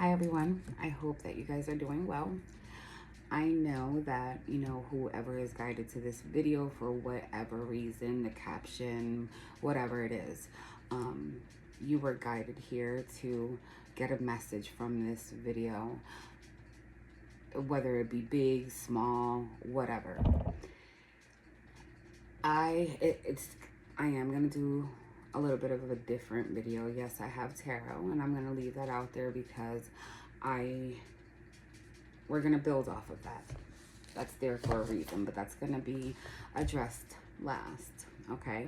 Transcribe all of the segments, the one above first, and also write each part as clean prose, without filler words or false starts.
Hi everyone, I hope that you guys are doing well. I know that, whoever is guided to this video for whatever reason, the caption, whatever it is, you were guided here to get a message from this video, whether it be big, small, whatever. I am going to do a little bit of a different video. Yes, I have tarot, and I'm going to leave that out there because we're going to build off of that. That's there for a reason, but that's going to be addressed last, okay?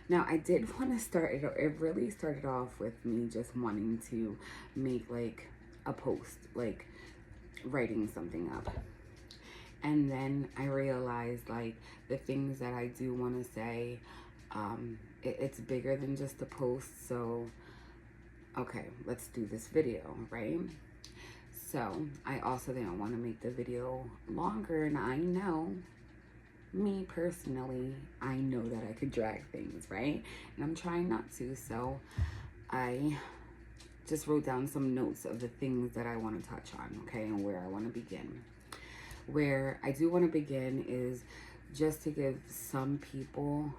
Now, I did want to start, it really started off with me just wanting to make like a post, like writing something up. And then I realized like the things that I do want to say, it's bigger than just a post. So, okay, let's do this video, right? So I also didn't want to make the video longer, and I know, me personally, I know that I could drag things, right? And I'm trying not to, so I just wrote down some notes of the things that I want to touch on, okay, and where I want to begin. Where I do want to begin is just to give some people,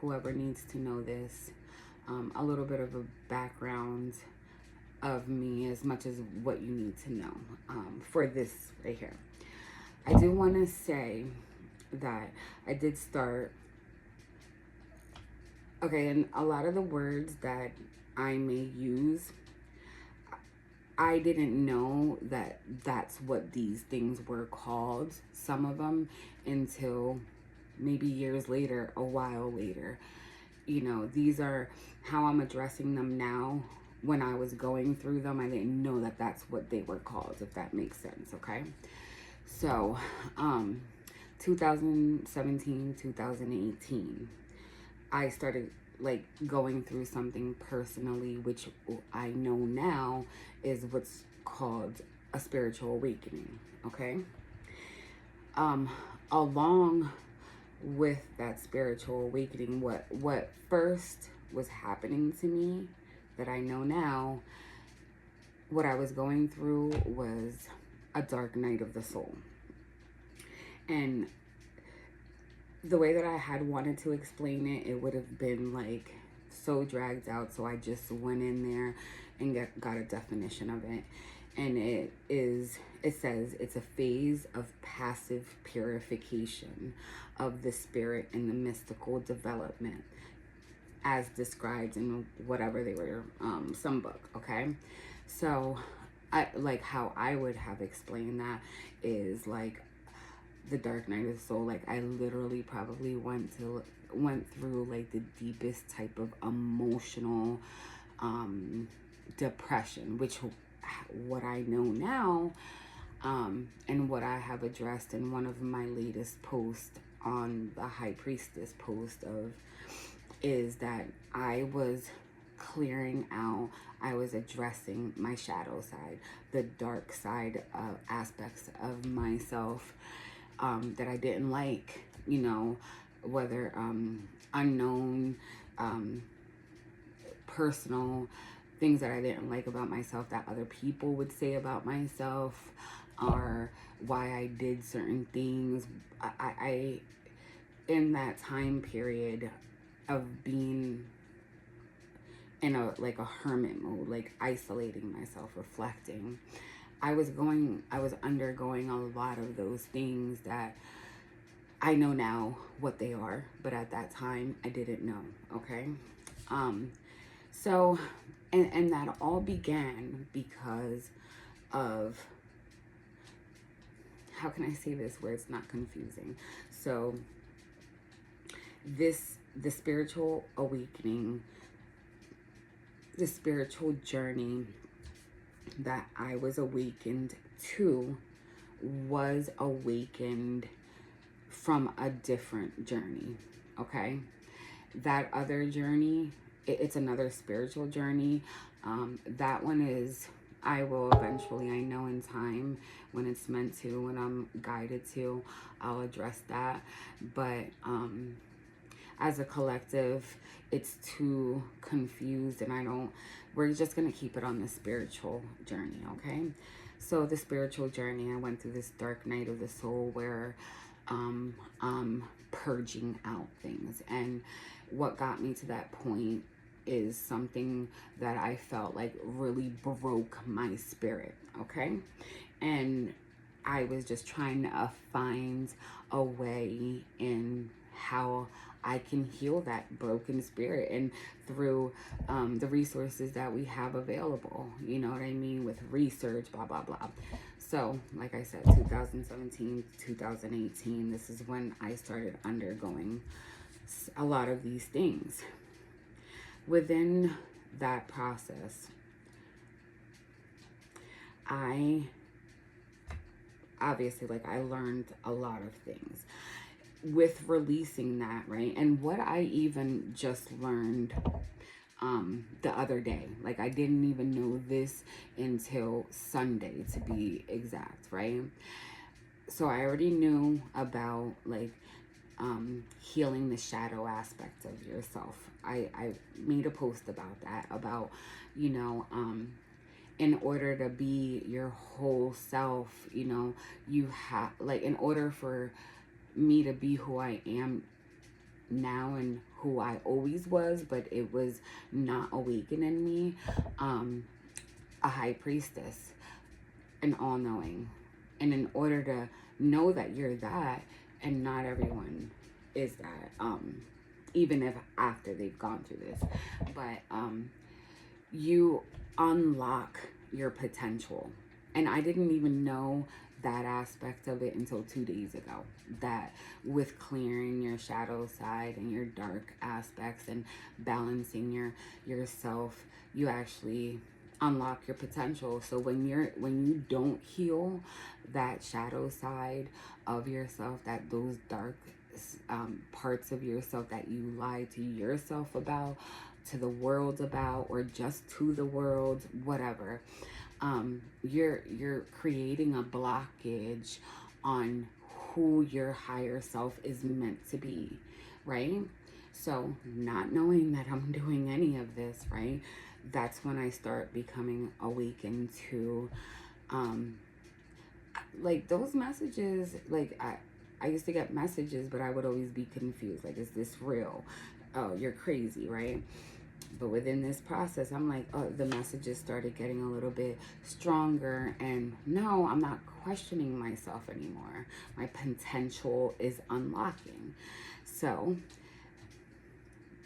whoever needs to know this, a little bit of a background of me, as much as what you need to know for this right here. I do want to say that I did start, okay, and a lot of the words that I may use, I didn't know that that's what these things were called, some of them, until maybe years later, a while later. These are how I'm addressing them now. When I was going through them, I didn't know that that's what they were called, if that makes sense, okay? So, 2017, 2018, I started like going through something personally, which I know now is what's called a spiritual awakening, okay? Along with that spiritual awakening, what first was happening to me that I know now, what I was going through was a dark night of the soul. And the way that I had wanted to explain it, it would have been like so dragged out. So I just went in there and got a definition of it. And it says it's a phase of passive purification of the spirit and the mystical development, as described in whatever they were, some book, okay? So like how I would have explained that is like the dark night of the soul. Like I literally probably went through like the deepest type of emotional depression, which what I know now, and what I have addressed in one of my latest posts on the high priestess post of, is that I was clearing out, I was addressing my shadow side, the dark side aspects of myself that I didn't like, whether unknown, personal things that I didn't like about myself that other people would say about myself, or why I did certain things. I in that time period of being in a hermit mode, like isolating myself, reflecting, I was undergoing a lot of those things that I know now what they are, but at that time I didn't know, okay? So, and that all began because of, how can I say this where it's not confusing? So, the spiritual awakening, the spiritual journey that I was awakened to was awakened from a different journey, okay? That other journey, it's another spiritual journey. That one is, I will eventually, I know in time, when it's meant to, when I'm guided to, I'll address that. But as a collective, it's too confused, and we're just going to keep it on the spiritual journey, okay? So the spiritual journey, I went through this dark night of the soul where I'm purging out things. And what got me to that point is something that I felt like really broke my spirit, okay? And I was just trying to find a way in how I can heal that broken spirit, and through the resources that we have available, you know what I mean, with research, blah, blah, blah. So, like I said, 2017, 2018, this is when I started undergoing a lot of these things. Within that process, I obviously, like, I learned a lot of things with releasing that, right? And what I even just learned the other day, like, I didn't even know this until Sunday, to be exact, right? So I already knew about, like, healing the shadow aspect of yourself. I made a post about that, about, you know, in order to be your whole self, you know, you have, like, in order for me to be who I am now and who I always was, but it was not awakening me, a high priestess, an all-knowing. And in order to know that you're that, and not everyone is that, even if after they've gone through this, but you unlock your potential. And I didn't even know that aspect of it until 2 days ago, that with clearing your shadow side and your dark aspects and balancing yourself, you actually unlock your potential. So when you don't heal that shadow side of yourself, that those dark parts of yourself that you lie to yourself about, to the world about, or just to the world, whatever, you're creating a blockage on who your higher self is meant to be, right? So not knowing that I'm doing any of this, right, that's when I start becoming awakened to like those messages. Like I used to get messages, but I would always be confused, like, is this real? Oh, you're crazy, right? But within this process, I'm like, oh, the messages started getting a little bit stronger, and no, I'm not questioning myself anymore. My potential is unlocking. So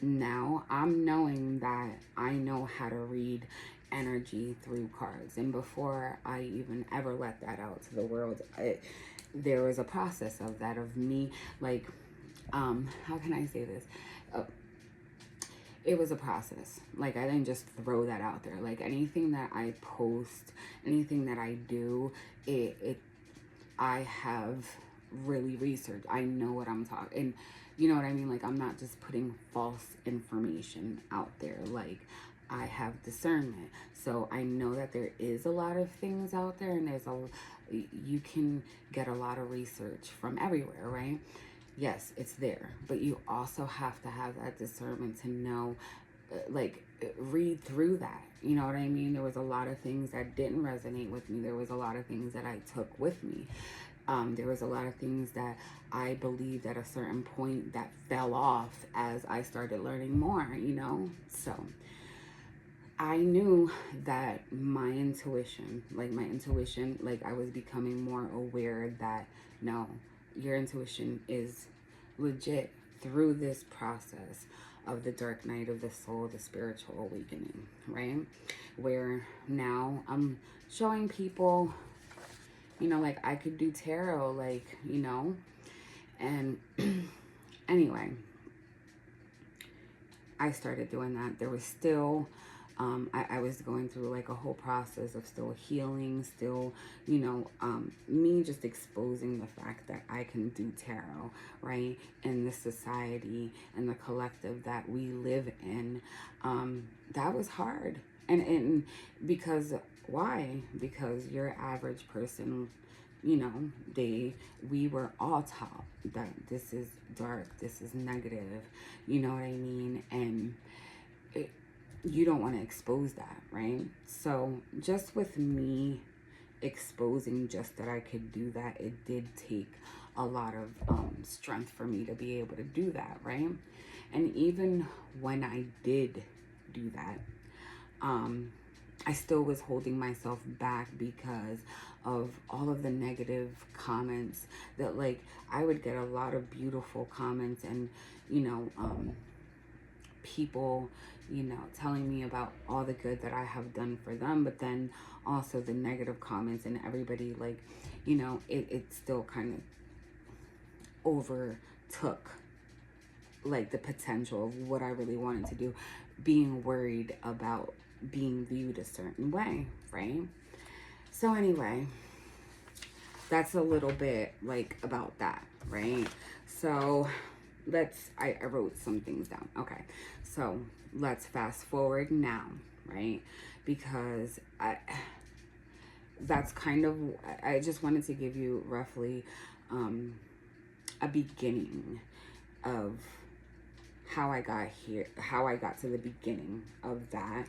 now I'm knowing that I know how to read energy through cards. And before I even ever let that out to the world, there was a process of that, of me, like, how can I say this? It was a process. Like, I didn't just throw that out there. Like, anything that I post, anything that I do, I have really researched. I know what I'm talking, and you know what I mean? Like, I'm not just putting false information out there. Like, I have discernment. So I know that there is a lot of things out there, and you can get a lot of research from everywhere, right? Yes, it's there, but you also have to have that discernment to know, like, read through that. You know what I mean? There was a lot of things that didn't resonate with me. There was a lot of things that I took with me. There was a lot of things that I believed at a certain point that fell off as I started learning more, you know? So I knew that my intuition, like, I was becoming more aware that, no, your intuition is legit through this process of the dark night of the soul, the spiritual awakening, right? Where now I'm showing people, you know, like, I could do tarot, like, you know, and anyway, I started doing that. There was still, I was going through, like, a whole process of still healing, still, you know, me just exposing the fact that I can do tarot, right? In the society and the collective that we live in. That was hard. And because, why? Because your average person you know, we were all taught that this is dark, this is negative, you know what I mean? And you don't want to expose that, right? So just with me exposing just that I could do that, it did take a lot of strength for me to be able to do that, right? And even when I did do that, I still was holding myself back because of all of the negative comments that, like, I would get a lot of beautiful comments and, you know, people, you know, telling me about all the good that I have done for them, but then also the negative comments, and everybody, like, you know, it still kind of overtook like the potential of what I really wanted to do, being worried about being viewed a certain way, right? So anyway, that's a little bit like about that, right? So I wrote some things down. Okay, so let's fast forward now, right? Because that's kind of, I just wanted to give you roughly a beginning of how I got here, how I got to the beginning of that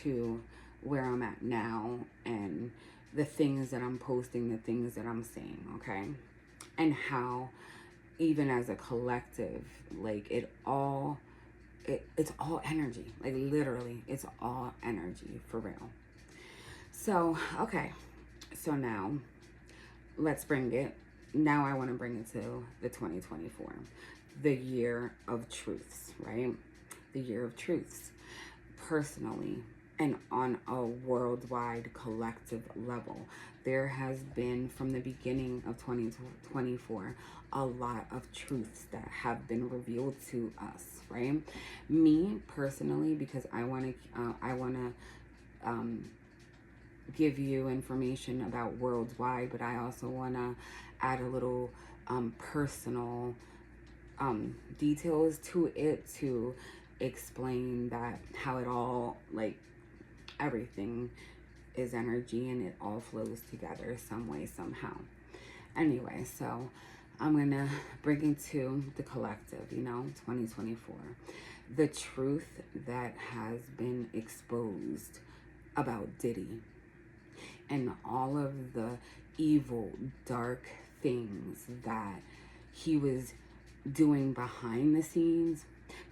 to where I'm at now, and the things that I'm posting, the things that I'm saying, okay? And how even as a collective, like it's all energy, like literally it's all energy for real. So, okay, so now let's bring it, now I want to bring it to the 2024, the year of truths, right? The year of truths, personally and on a worldwide collective level. There has been, from the beginning of 2024, a lot of truths that have been revealed to us, right? Me personally, because I want to give you information about worldwide, but I also want to add a little personal details to it to explain that how it all, like, everything is energy and it all flows together some way, somehow. Anyway, so I'm gonna bring it to the collective, you know, 2024. The truth that has been exposed about Diddy and all of the evil, dark things that he was doing behind the scenes,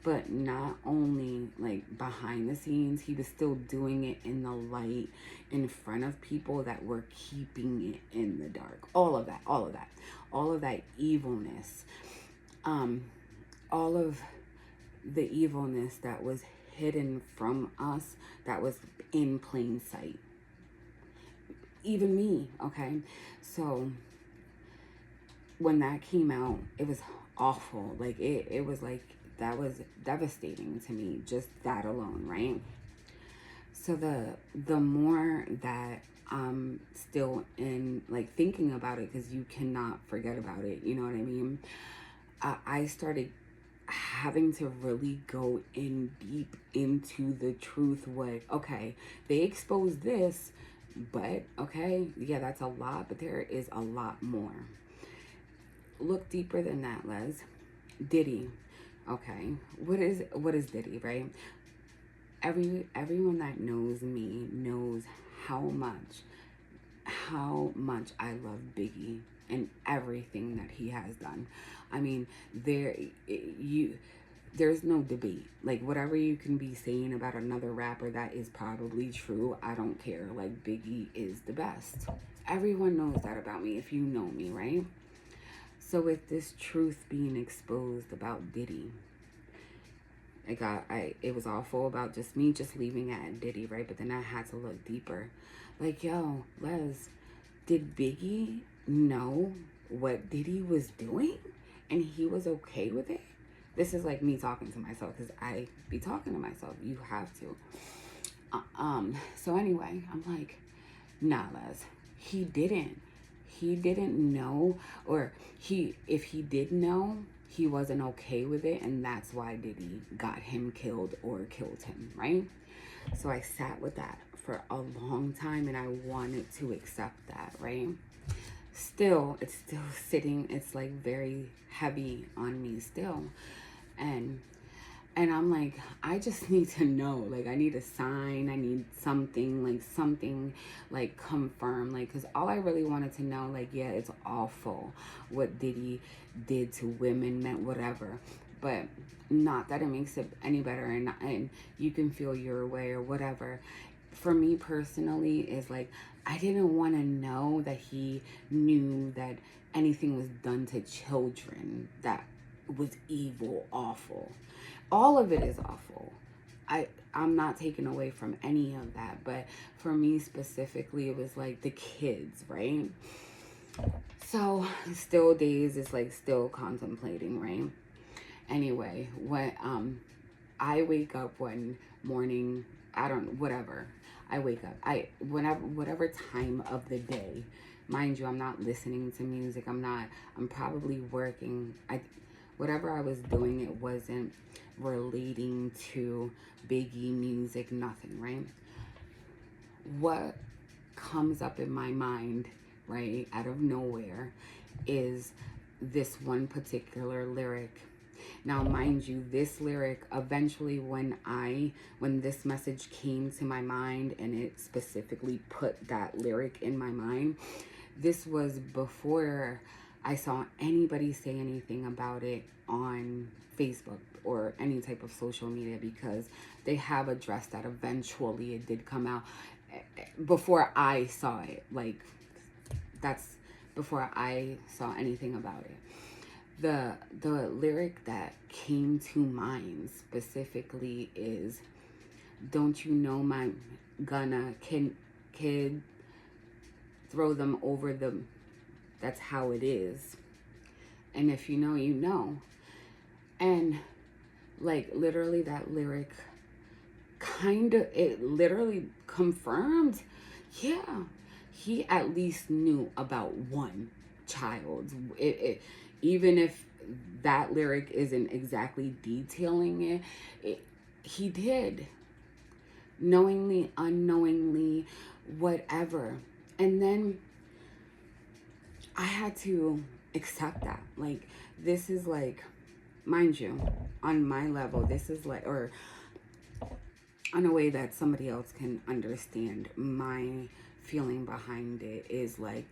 but not only like behind the scenes, he was still doing it in the light in front of people that were keeping it in the dark. All of that evilness, all of the evilness that was hidden from us, that was in plain sight. Even me, okay? So when that came out, it was awful. Like it was like, that was devastating to me, just that alone, right? So the more that I'm still in, like, thinking about it, because you cannot forget about it, you know what I mean? I started having to really go in deep into the truth. What, okay, they exposed this, but okay, yeah, that's a lot, but there is a lot more. Look deeper than that, Les. Diddy. Okay, what is Diddy, right? Everyone that knows me knows how much I love Biggie and everything that he has done. I mean, there's no debate. Like, whatever you can be saying about another rapper that is probably true, I don't care. Like, Biggie is the best. Everyone knows that about me if you know me, right? So with this truth being exposed about Diddy, it was awful about just me just leaving it at Diddy, right? But then I had to look deeper. Like, yo, Les, did Biggie know what Diddy was doing? And he was okay with it? This is like me talking to myself, because I be talking to myself. You have to. So anyway, I'm like, nah, Les, he didn't know, or if he did know, he wasn't okay with it, and that's why Diddy got him killed or killed him, right? So I sat with that for a long time, and I wanted to accept that, right? still, it's still sitting, it's like very heavy on me still. And I'm like, I just need to know. Like, I need a sign. I need something, like confirm. Like, because all I really wanted to know, like, yeah, it's awful what Diddy did to women, meant whatever. But not that it makes it any better. And you can feel your way or whatever. For me personally, is like, I didn't want to know that he knew that anything was done to children that was evil, awful. All of it is awful. I'm not taking away from any of that, but for me specifically, it was like the kids, right? So still days is like still contemplating, right? Anyway, when I wake up one morning, I don't whatever. I wake up. Whatever time of the day. Mind you, I'm not listening to music. I'm probably working. Whatever I was doing, it wasn't relating to Biggie music, nothing, right? What comes up in my mind, right, out of nowhere, is this one particular lyric. Now, mind you, this lyric, eventually when this message came to my mind and it specifically put that lyric in my mind, this was before I saw anybody say anything about it on Facebook or any type of social media, because they have addressed that eventually it did come out before I saw it. Like, that's before I saw anything about it. The lyric that came to mind specifically is, don't you know my gonna kid throw them over the, that's how it is. And if you know, you know. And like literally that lyric it literally confirmed, yeah, he at least knew about one child. Even if that lyric isn't exactly detailing it, he did. Knowingly, unknowingly, whatever. And then I had to accept that. Like, this is like, mind you, on my level, this is like, or on a way that somebody else can understand my feeling behind it, is like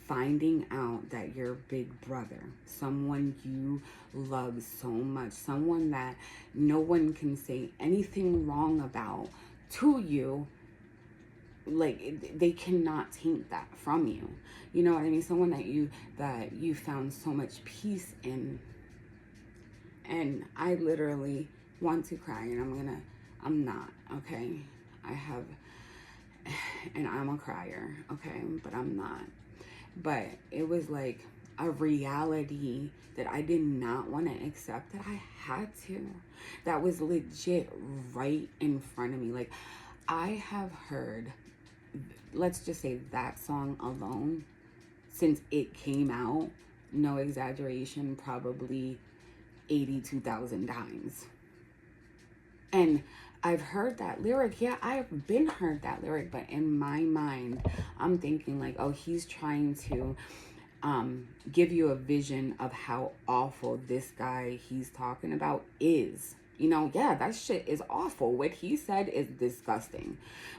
finding out that your big brother, someone you love so much, someone that no one can say anything wrong about to you, like they cannot take that from you. You know what I mean? Someone that you found so much peace in. And I literally want to cry, and I'm not, okay? And I'm a crier, okay? But I'm not. But it was like a reality that I did not want to accept, that I had to. That was legit right in front of me. Like, I have heard, let's just say that song alone, since it came out, no exaggeration, probably 82,000 times. And I've heard that lyric. Yeah, I've been heard that lyric, but in my mind, I'm thinking like, oh, he's trying to give you a vision of how awful this guy he's talking about is. You know, yeah, that shit is awful. What he said is disgusting.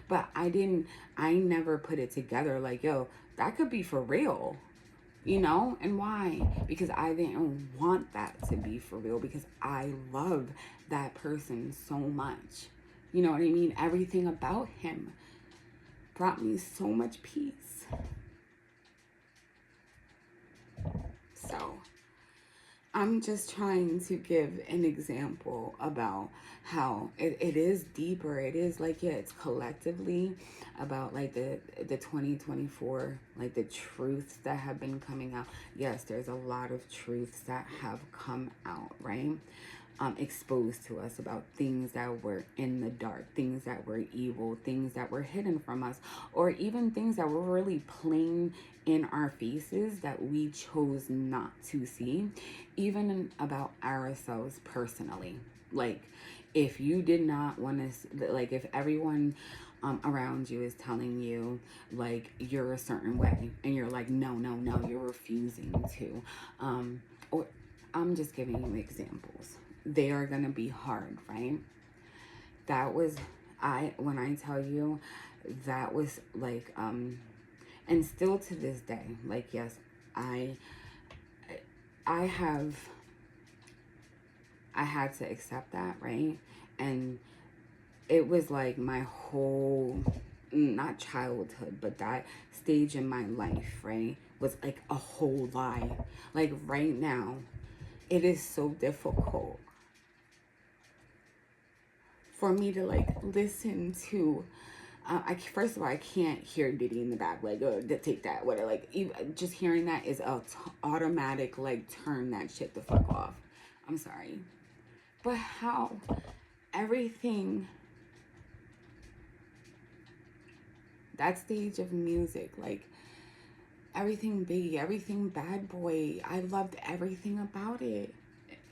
But I never put it together like, yo, that could be for real. You know, and why? Because I didn't want that to be for real, because I love that person so much. You know what I mean? Everything about him brought me so much peace. So I'm just trying to give an example about how it is deeper. It is like, yeah, it's collectively about like the 2024, like the truths that have been coming out. Yes, there's a lot of truths that have come out, right? Exposed to us about things that were in the dark, things that were evil, things that were hidden from us, or even things that were really plain in our faces that we chose not to see, even about ourselves personally. Like, if you did not want to, like, if everyone around you is telling you like you're a certain way, and you're like, no, no, no, you're refusing to. Or I'm just giving you examples. They are gonna be hard, right? That was when I tell you, that was like and still to this day, like, yes, I had to accept that, right? And it was like my whole, not childhood, but that stage in my life, right, was like a whole lie. Like right now, it is so difficult for me to like listen to. First of all, I can't hear Diddy in the back, like, take that, whatever. Like, even, just hearing that is a automatic, like, turn that shit the fuck off. I'm sorry. But how everything, that stage of music, like, everything Biggie, everything Bad Boy, I loved everything about it,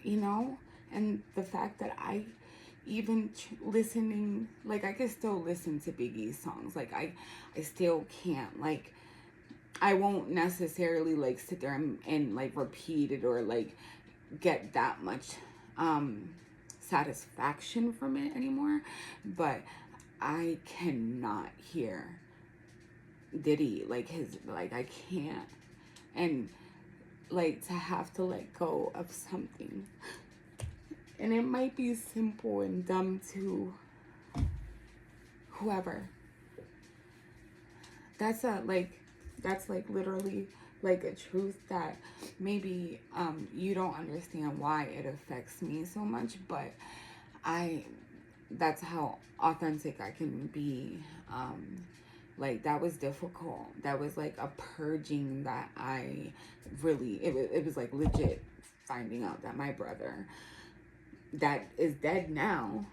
you know? And the fact that I even listening, like, I could still listen to Biggie's songs. Like, I still can't, like, I won't necessarily, like, sit there and like, repeat it or, like, get that much satisfaction from it anymore. But I cannot hear Diddy, like, I can't. And, like, to have to let go of something, and it might be simple and dumb to whoever. That's literally like a truth that maybe you don't understand why it affects me so much, but that's how authentic I can be. Like, that was difficult. That was like a purging that it was like legit finding out that my brother that is dead now,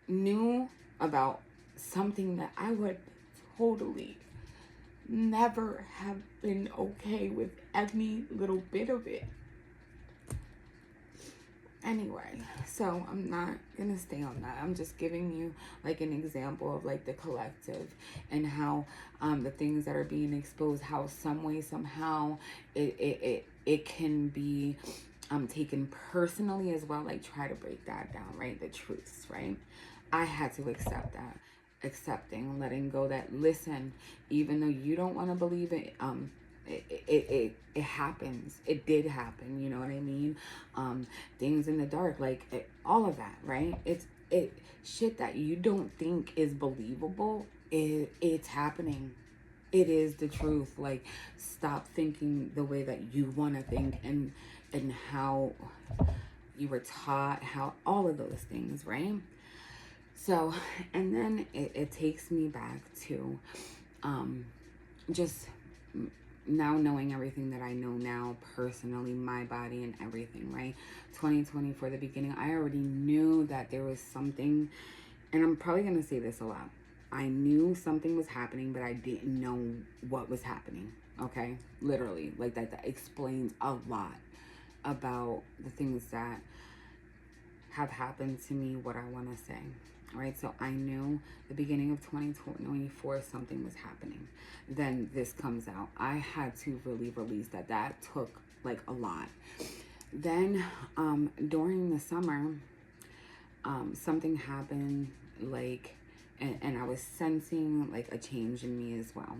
knew about something that I would totally never have been okay with any little bit of it. Anyway, so I'm not gonna stay on that. I'm just giving you like an example of like the collective and how the things that are being exposed, how some way, somehow it can be taken personally as well. Like, try to break that down, right? The truths, right? I had to accept that, accepting, letting go that, listen, even though you don't want to believe it, it happens. It did happen. You know what I mean? Things in the dark, like all of that, right? It's shit that you don't think is believable. It's happening. It is the truth. Like, stop thinking the way that you want to think and how you were taught, how all of those things, right? So, and then it takes me back to just now knowing everything that I know now personally, my body and everything, right? 2020, for the beginning, I already knew that there was something, and I'm probably going to say this a lot. I knew something was happening, but I didn't know what was happening, okay? Literally, like that explains a lot about the things that have happened to me, what I want to say. All right, so I knew the beginning of 2024 something was happening. Then this comes out. I had to really release that. That took like a lot. Then during the summer, something happened, like, and I was sensing like a change in me as well,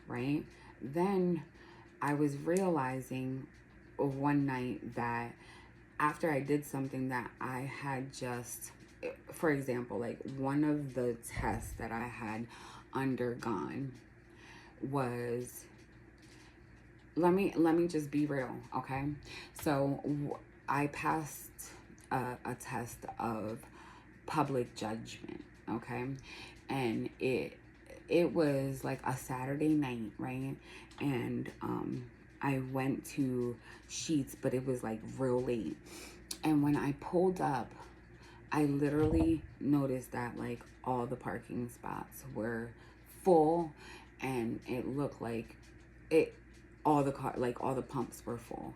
right? Then I was realizing one night that after I did something that I had just, for example, like one of the tests that I had undergone was, let me just be real, okay? So I passed a test of public judgment, okay? And it was like a Saturday night, right? And I went to Sheets, but it was like real late. And when I pulled up, I literally noticed that like all the parking spots were full, and it looked like all the pumps were full.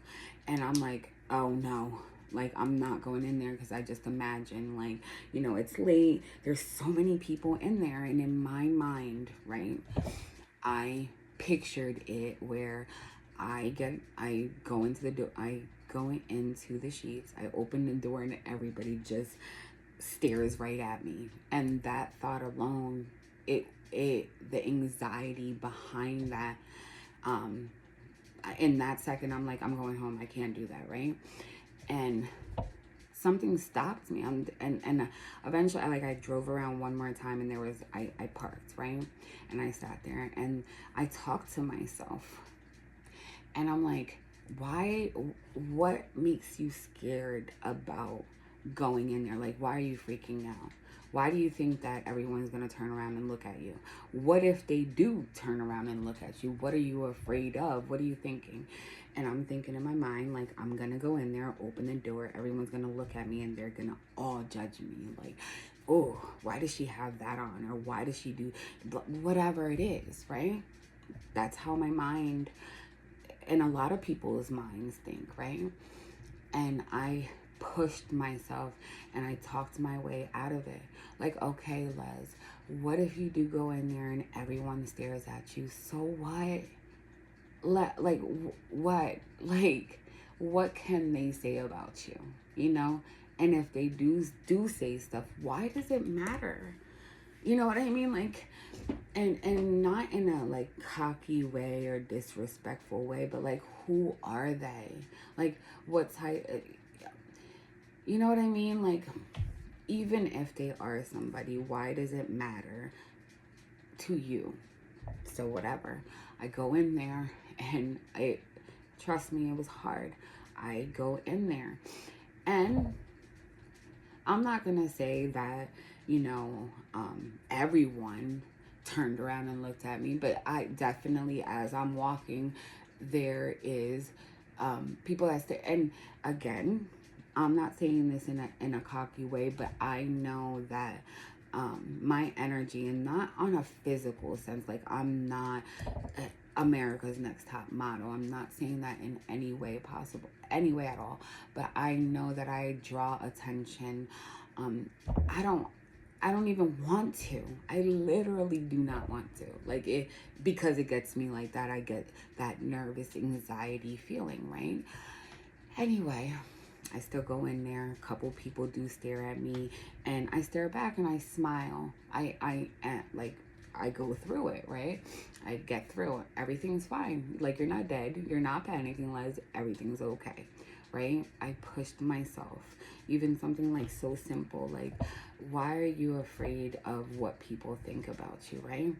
And I'm like, oh no, Like, I'm not going in there because I just imagine, like, you know, it's late. There's so many people in there. And in my mind, right, I pictured it where I go into the door, I go into the sheets, I open the door, and everybody just stares right at me. And that thought alone, the anxiety behind that, in that second, I'm like, I'm going home. I can't do that, right? And something stopped me. And eventually, I drove around one more time, and I parked, right? And I sat there, and I talked to myself. And I'm like, what makes you scared about going in there? Like, why are you freaking out? Why do you think that everyone's going to turn around and look at you? What if they do turn around and look at you? What are you afraid of? What are you thinking? And I'm thinking in my mind, like, I'm going to go in there, open the door. Everyone's going to look at me, and they're going to all judge me. Like, oh, why does she have that on? Or why does she do whatever it is, right? That's how my mind and a lot of people's minds think, right? And I pushed myself and I talked my way out of it. Like, okay, Les, what if you do go in there and everyone stares at you? So what? What? Like, what can they say about you? You know? And if they do say stuff, why does it matter? You know what I mean? Like, and not in a like cocky way or disrespectful way, but like, who are they? Like, what type? You know what I mean? Like, even if they are somebody, why does it matter to you? So whatever. I go in there, and trust me, it was hard. I go in there, and I'm not gonna say that, you know, everyone turned around and looked at me, but I definitely, as I'm walking, there is people that stare. And again, I'm not saying this in a cocky way, but I know that my energy, and not on a physical sense, like, I'm not America's Next Top Model. I'm not saying that in any way possible, any way at all. But I know that I draw attention. I don't even want to. I literally do not want to. Like, it, because it gets me like that. I get that nervous anxiety feeling, right? Anyway, I still go in there. A couple people do stare at me, and I stare back and I smile. I go through it, right? I get through it. Everything's fine. Like, you're not dead. You're not panicking, Les. Everything's okay, right? I pushed myself. Even something like so simple, like, why are you afraid of what people think about you, right?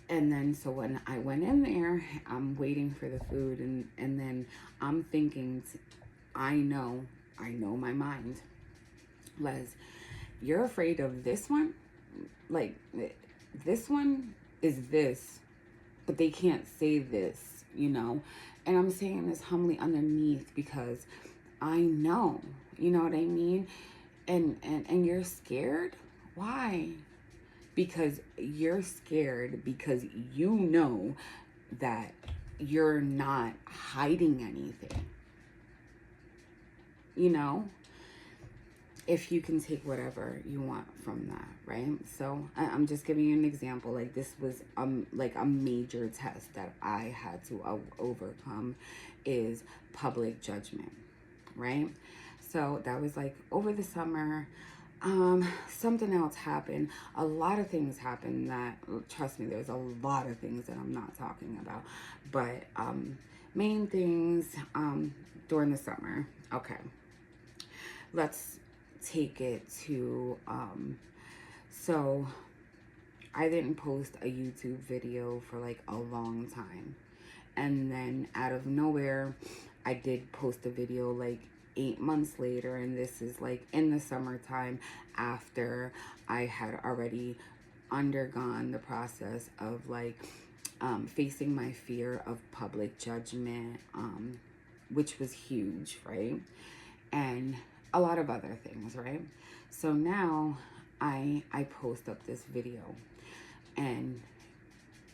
And then, so when I went in there, I'm waiting for the food, and then I'm thinking, I know my mind. Les, you're afraid of this one? Like, this one is this, but they can't say this, you know? And I'm saying this humbly underneath because I know, you know what I mean? And you're scared? Why? Because you're scared because you know that you're not hiding anything. You know? If you can take whatever you want from that, right? So I'm just giving you an example. Like, this was like a major test that I had to overcome, is public judgment, right? So that was like over the summer. Something else happened. A lot of things happened that, trust me, there's a lot of things that I'm not talking about, but main things during the summer. Okay, let's take it to so I didn't post a YouTube video for like a long time, and then out of nowhere I did post a video like 8 months later, and this is like in the summertime, after I had already undergone the process of like facing my fear of public judgment, which was huge, right? And a lot of other things, right? So now I post up this video, and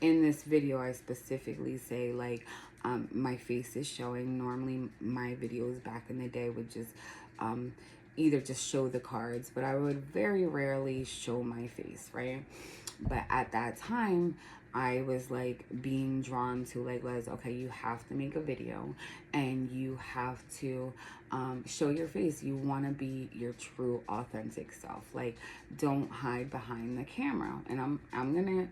in this video I specifically say, like, my face is showing. Normally my videos back in the day would just either just show the cards, but I would very rarely show my face, right? But at that time, I was like being drawn to like, Les, okay, you have to make a video and you have to show your face. You want to be your true authentic self. Like, don't hide behind the camera. And I'm gonna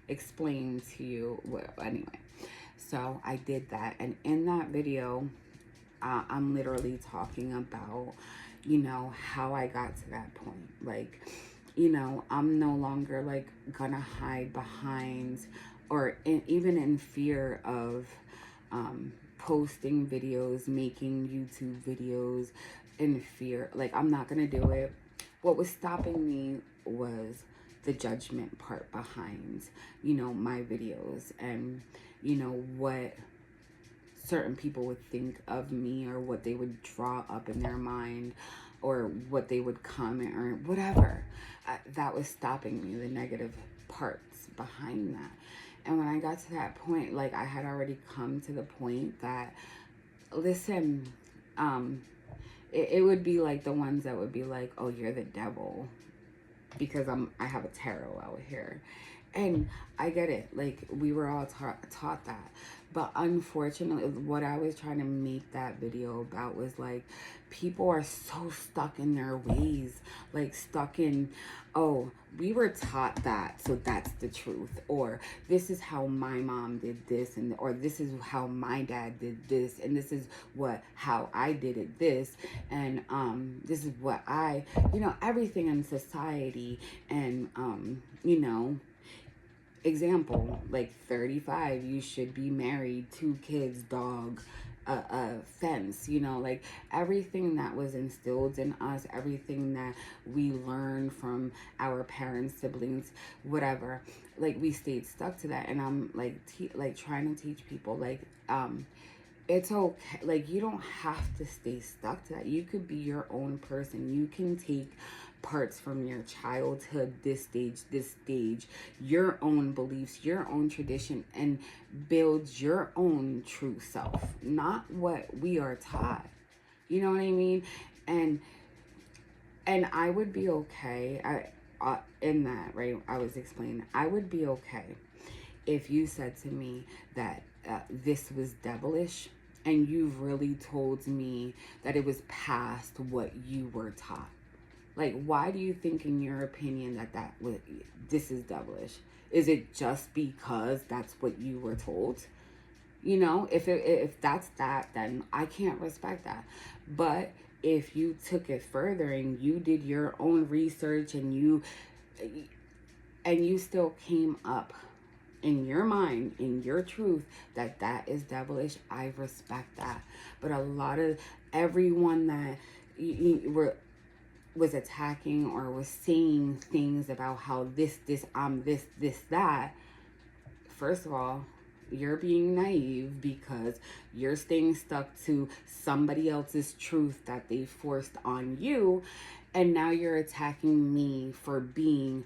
explain to you what, anyway. So I did that, and in that video, I'm literally talking about, you know, how I got to that point. Like, you know, I'm no longer like gonna hide behind or even in fear of posting videos, making YouTube videos in fear. Like, I'm not gonna do it. What was stopping me was the judgment part behind, you know, my videos, and, you know, what certain people would think of me, or what they would draw up in their mind, or what they would comment, or whatever. That was stopping me, the negative parts behind that. And when I got to that point, like, I had already come to the point that, listen, it would be like the ones that would be like, oh, you're the devil, because I have a tarot out here. And I get it. Like, we were all taught that. But unfortunately, what I was trying to make that video about was like, people are so stuck in their ways. Like, stuck in, oh, we were taught that, so that's the truth. Or this is how my mom did this, and or this is how my dad did this, and this is how I did it this, and this is what I, you know, everything in society, and you know, example, like 35, you should be married, 2 kids, dog, a fence, you know, like everything that was instilled in us, everything that we learned from our parents, siblings, whatever, like we stayed stuck to that. And I'm like trying to teach people, like, it's okay. Like, you don't have to stay stuck to that. You could be your own person. You can take parts from your childhood, this stage, your own beliefs, your own tradition, and build your own true self, not what we are taught. You know what I mean? And I would be okay. In that, right, I was explaining, I would be okay if you said to me that this was devilish, and you've really told me that it was past what you were taught. Like, why do you think, in your opinion, that this is devilish? Is it just because that's what you were told? You know, if that's that, then I can't respect that. But if you took it further and you did your own research, and you still came up in your mind, in your truth, that is devilish, I respect that. But a lot of everyone that was attacking or was saying things about how this, that, first of all, you're being naive, because you're staying stuck to somebody else's truth that they forced on you, and now you're attacking me for being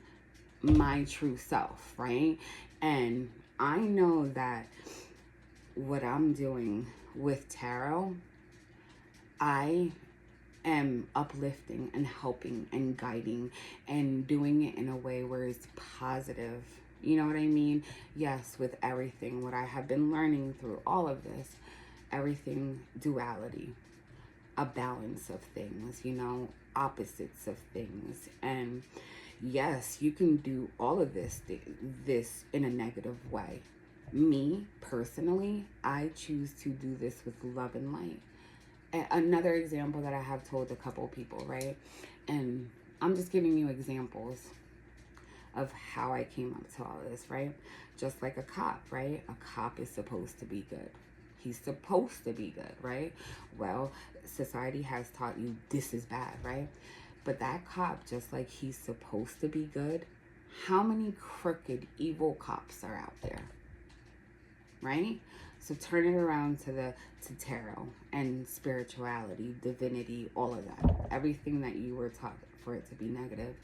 my true self, right? And I know that what I'm doing with tarot, I am uplifting and helping and guiding and doing it in a way where it's positive. You know what I mean? Yes, with everything, what I have been learning through all of this, everything, duality, a balance of things, you know, opposites of things. And yes, you can do all of this in a negative way. Me, personally, I choose to do this with love and light. Another example that I have told a couple people, right? And I'm just giving you examples of how I came up to all this, right? Just like a cop, right? A cop is supposed to be good. He's supposed to be good, right? Well, society has taught you this is bad, right? But that cop, just like he's supposed to be good, how many crooked, evil cops are out there, right? So turn it around to tarot and spirituality, divinity, all of that. Everything that you were taught for it to be negative.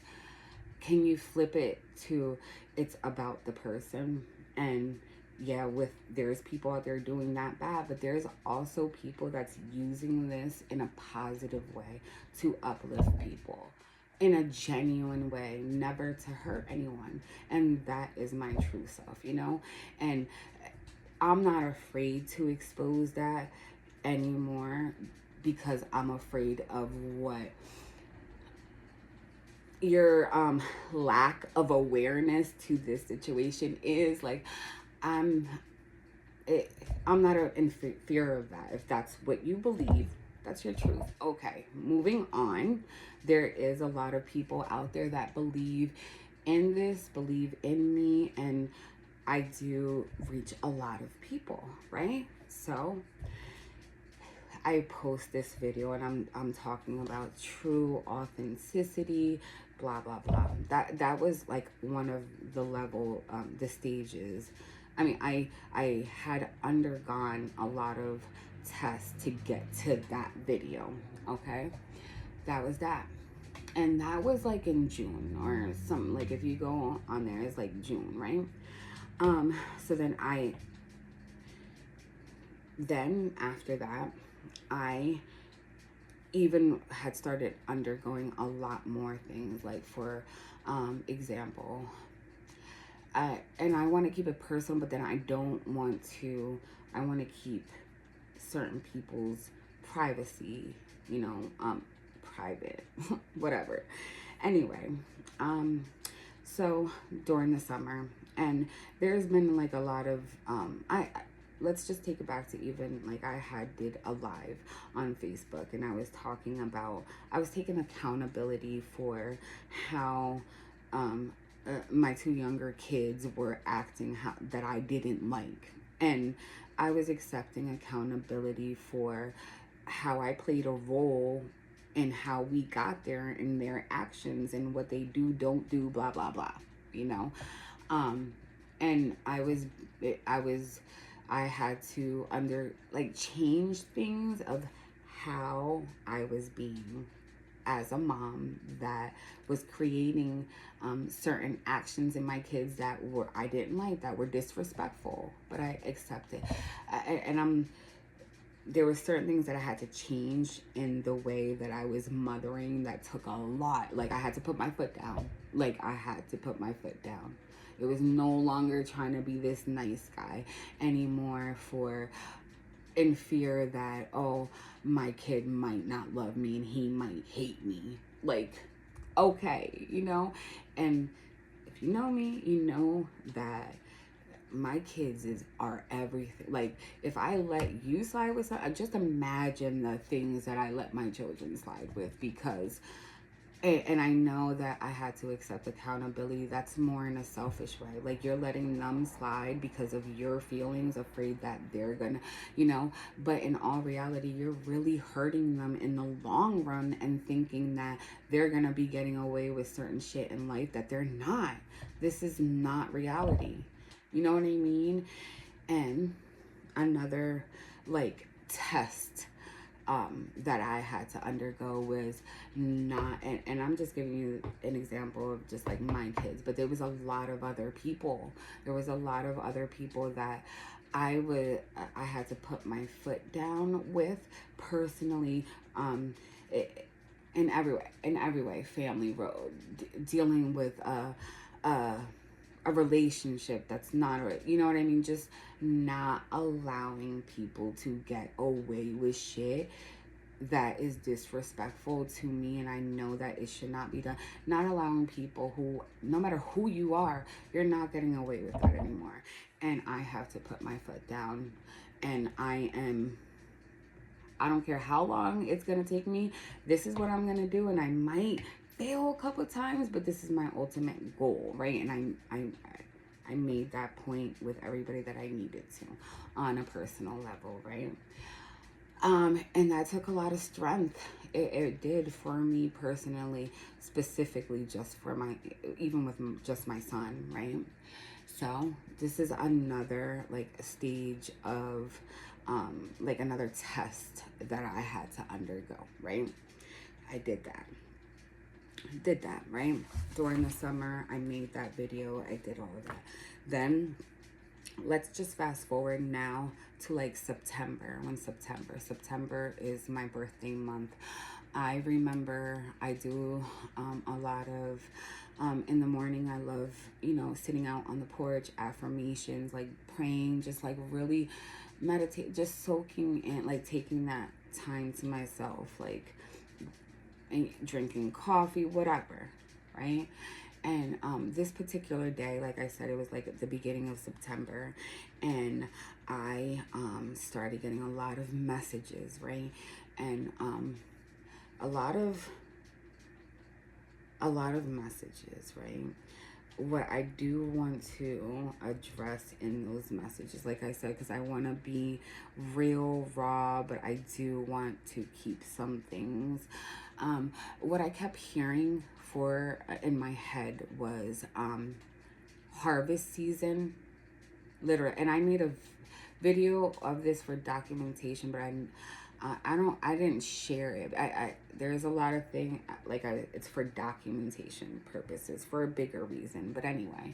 Can you flip it to it's about the person, and yeah, there's people out there doing that bad, but there's also people that's using this in a positive way to uplift people in a genuine way, never to hurt anyone. And that is my true self, you know? And I'm not afraid to expose that anymore, because I'm afraid of what your lack of awareness to this situation is. Like, I'm I'm not in fear of that. If that's what you believe, that's your truth. Okay, moving on. There is a lot of people out there that believe in this, believe in me, and I do reach a lot of people, right? So I post this video and I'm talking about true authenticity, blah blah blah. That was like one of the stages. I mean, I had undergone a lot of tests to get to that video. Okay, that was that, and that was like in June or something. Like, if you go on there, it's like June, right? So then after that, I even had started undergoing a lot more things. Like, for example, and I want to keep it personal, but then I want to keep certain people's privacy, you know, private, whatever. Anyway, so during the summer, and there's been like a lot of, let's just take it back to even like I did a live on Facebook, and I was taking accountability for how my two younger kids were acting that I didn't like, and I was accepting accountability for how I played a role in how we got there, in their actions and what they do, don't do, blah blah blah, you know. And I had to change things of how I was being as a mom, that was creating certain actions in my kids that I didn't like, that were disrespectful, but I accepted. There were certain things that I had to change in the way that I was mothering, that took a lot. Like, I had to put my foot down. It was no longer trying to be this nice guy anymore in fear that, oh, my kid might not love me and he might hate me. Like, okay, you know? And if you know me, you know that my kids are everything. Like, if I let you slide with something, just imagine the things that I let my children slide with, because and I know that I had to accept accountability. That's more in a selfish way. Like, you're letting them slide because of your feelings, afraid that they're gonna, you know. But in all reality, you're really hurting them in the long run, and thinking that they're gonna be getting away with certain shit in life that they're not. This is not reality. You know what I mean? And another, like, test that I had to undergo was not, and I'm just giving you an example of just like my kids, but there was a lot of other people. That I had to put my foot down with personally, in every way, family road, dealing with a relationship that's not right. You know what I mean? Just not allowing people to get away with shit that is disrespectful to me, and I know that it should not be done. Not allowing people who, no matter who you are, you're not getting away with that anymore. And I have to put my foot down, and I don't care how long it's gonna take me. This is what I'm gonna do, and I might fail a couple times, but this is my ultimate goal, right? And I made that point with everybody that I needed to, on a personal level, right? And that took a lot of strength. It did, for me personally, specifically just for even with just my son, right? So this is another stage of another test that I had to undergo, right? I did that, right? During the summer, I made that video. I did all of that. Then let's just fast forward now to like September. When September is my birthday month. I remember I do a lot of in the morning. I love, you know, sitting out on the porch, affirmations, like praying, just like really meditate, just soaking in, like taking that time to myself, like, and drinking coffee, whatever, right? And this particular day, like I said, it was like at the beginning of September, and I started getting a lot of messages, right? And a lot of messages, right? What I do want to address in those messages, like I said, because I want to be real, raw, but I do want to keep some things. What I kept hearing for in my head was harvest season, literally. And I made a video of this for documentation, but I didn't share it. There's a lot of things, like, it's for documentation purposes, for a bigger reason. But anyway,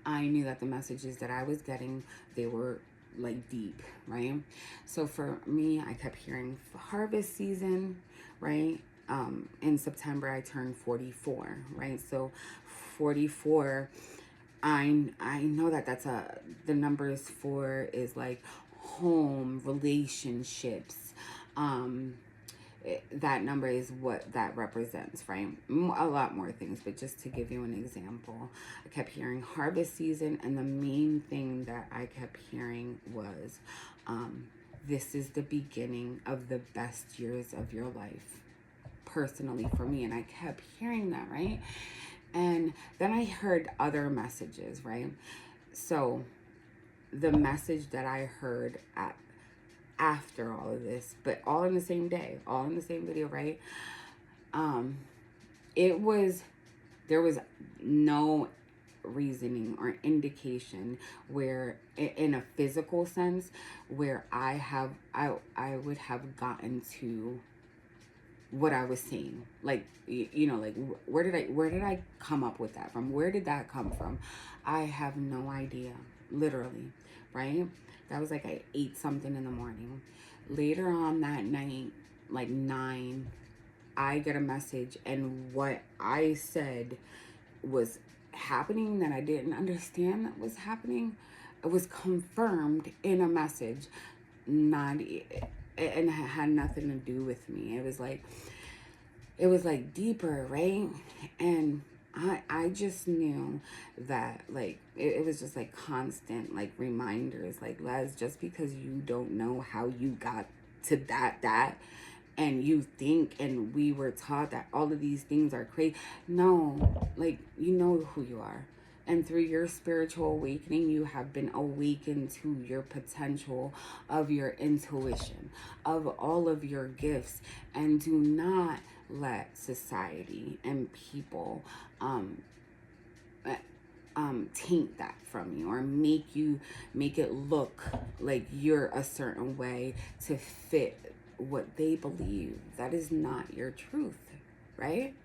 I knew that the messages that I was getting, they were like deep, right? So for me, I kept hearing harvest season, right? In September, I turned 44, right? So 44, I know that that's the numbers for is like home, relationships. That number is what that represents, right? A lot more things, but just to give you an example, I kept hearing harvest season, and the main thing that I kept hearing was, this is the beginning of the best years of your life, personally for me. And I kept hearing that, right? And then I heard other messages, right? So the message that I heard after all of this, but all in the same day, all in the same video, right? There was no reasoning or indication where, in a physical sense, where I would have gotten to what I was saying. Like, you know, like, where did I come up with that from? Where did that come from? I have no idea, literally, right? That was like I ate something in the morning. Later on that night, like 9, I get a message, and what I said was happening that I didn't understand that was happening. It was confirmed in a message, and it had nothing to do with me. It was like deeper, right? And I just knew that, like, it was just like constant, like, reminders, like, Les, just because you don't know how you got to that, and you think, and we were taught that all of these things are crazy. No, like, you know who you are. And through your spiritual awakening, you have been awakened to your potential, of your intuition, of all of your gifts. And do not let society and people taint that from you, or make it look like you're a certain way to fit what they believe. That is not your truth, right?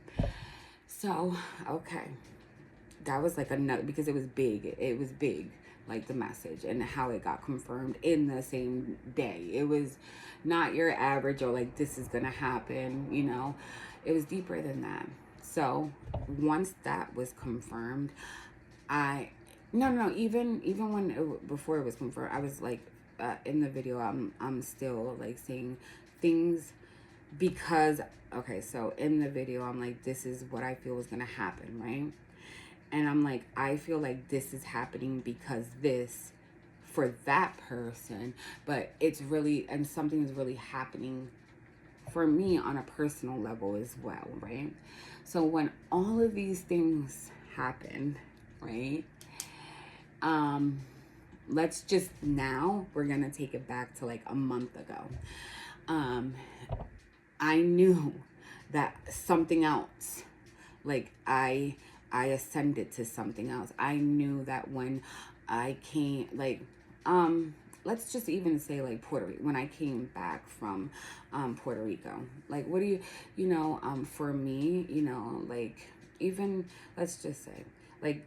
So, okay. That was like another, because it was big, like the message and how it got confirmed in the same day. It was not your average, or like, this is gonna happen, you know. It was deeper than that. So once that was confirmed, even when before it was confirmed, I was like, in the video, I'm still like saying things, because, okay, so in the video, I'm like, this is what I feel is gonna happen, right? And I'm like, I feel like this is happening because this, for that person, but it's really, and something is really happening for me on a personal level as well, right? So when all of these things happen, right? Let's just, now we're gonna take it back to like a month ago. I knew that something else, like I ascended to something else. I knew that when I came, like, let's just even say like Puerto Rico, when I came back from Puerto Rico, like, what do you know, for me, you know, like, even, let's just say, like,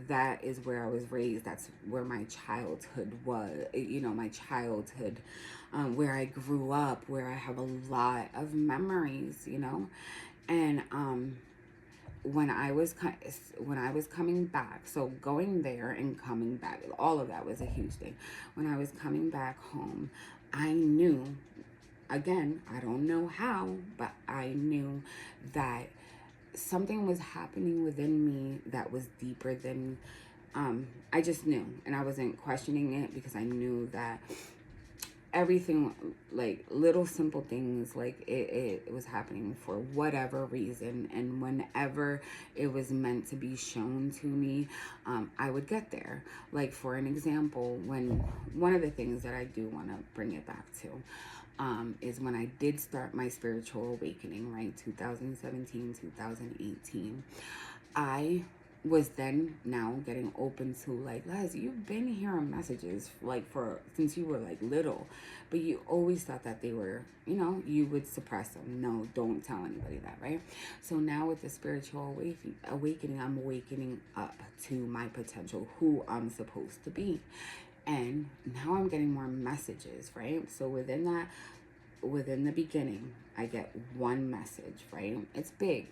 that is where I was raised. That's where my childhood was, you know, my childhood, where I grew up, where I have a lot of memories, you know. And when I was coming back, so going there and coming back, all of that was a huge thing. When I was coming back home, I knew, again, I don't know how, but I knew that something was happening within me that was deeper than, I just knew. And I wasn't questioning it, because I knew that everything, like little simple things, like it was happening for whatever reason, and whenever it was meant to be shown to me, I would get there. Like, for an example, when one of the things that I do want to bring it back to, is when I did start my spiritual awakening, right? 2017, 2018. I was then now getting open to, like, Les, you've been hearing messages like since you were like little, but you always thought that they were, you know, you would suppress them. No, don't tell anybody that, right? So now with the spiritual awakening, I'm wakening up to my potential, who I'm supposed to be. And now I'm getting more messages, right? So within the beginning, I get one message, right? It's big.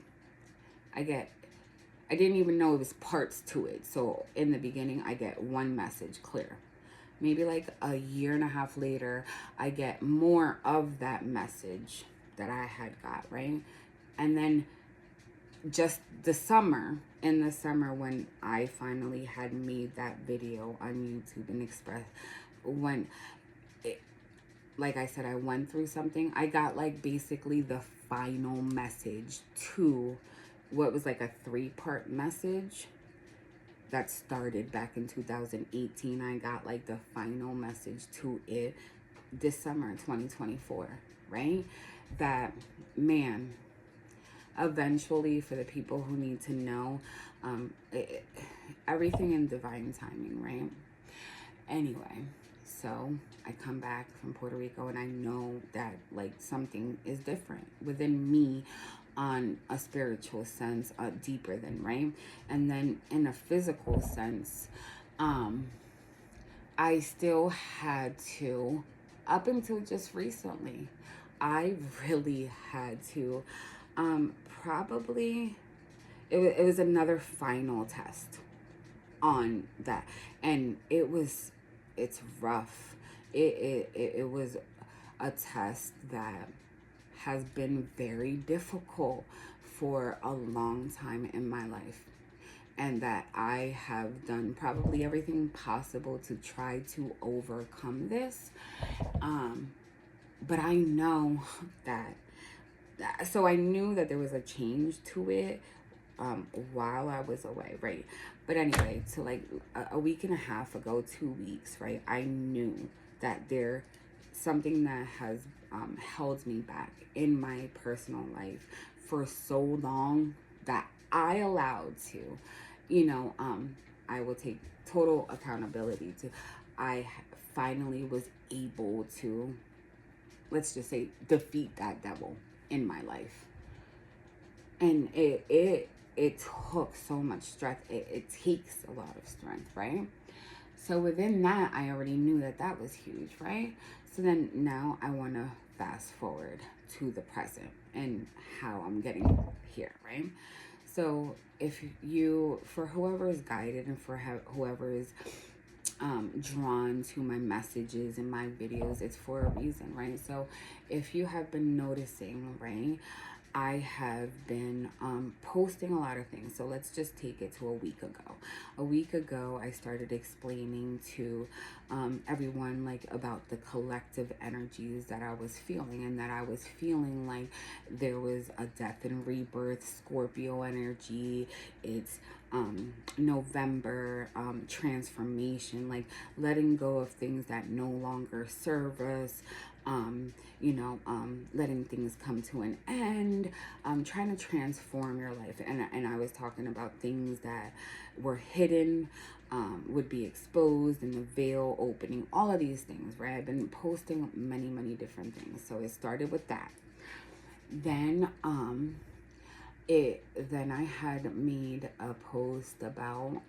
I didn't even know it was parts to it. So in the beginning, I get one message clear. Maybe like a year and a half later, I get more of that message that I had got, right? And then just in the summer when I finally had made that video on YouTube and expressed, when like I said, I went through something, I got like basically the final message to what was like a 3-part message that started back in 2018. I got like the final message to it this summer in 2024, right? That, man, eventually, for the people who need to know, everything in divine timing, right? Anyway, so I come back from Puerto Rico, and I know that like something is different within me on a spiritual sense, deeper than, right? And then in a physical sense, I still had to, up until just recently, I really had to, probably, it was another final test on that. And it's rough. It was a test that has been very difficult for a long time in my life, and that I have done probably everything possible to try to overcome this. But I know that, so I knew that there was a change to it while I was away, right? But anyway, so like a week and a half ago, 2 weeks, right? I knew that there something that has held me back in my personal life for so long, that I allowed to, you know, I will take total accountability to. I finally was able to, let's just say, defeat that devil in my life. And it took so much strength. It takes a lot of strength, right? So within that, I already knew that that was huge, right? So then now I want to fast forward to the present and how I'm getting here, right? So if you, for whoever is guided and for whoever is drawn to my messages and my videos, it's for a reason, right? So if you have been noticing, right, I have been posting a lot of things. So let's just take it to a week ago. A week ago, I started explaining to everyone like about the collective energies that I was feeling, and that I was feeling like there was a death and rebirth, Scorpio energy. It's November, transformation, like letting go of things that no longer serve us, letting things come to an end, trying to transform your life. And I was talking about things that were hidden, would be exposed, and the veil opening, all of these things, right? I've been posting many different things. So it started with that. Then then I had made a post about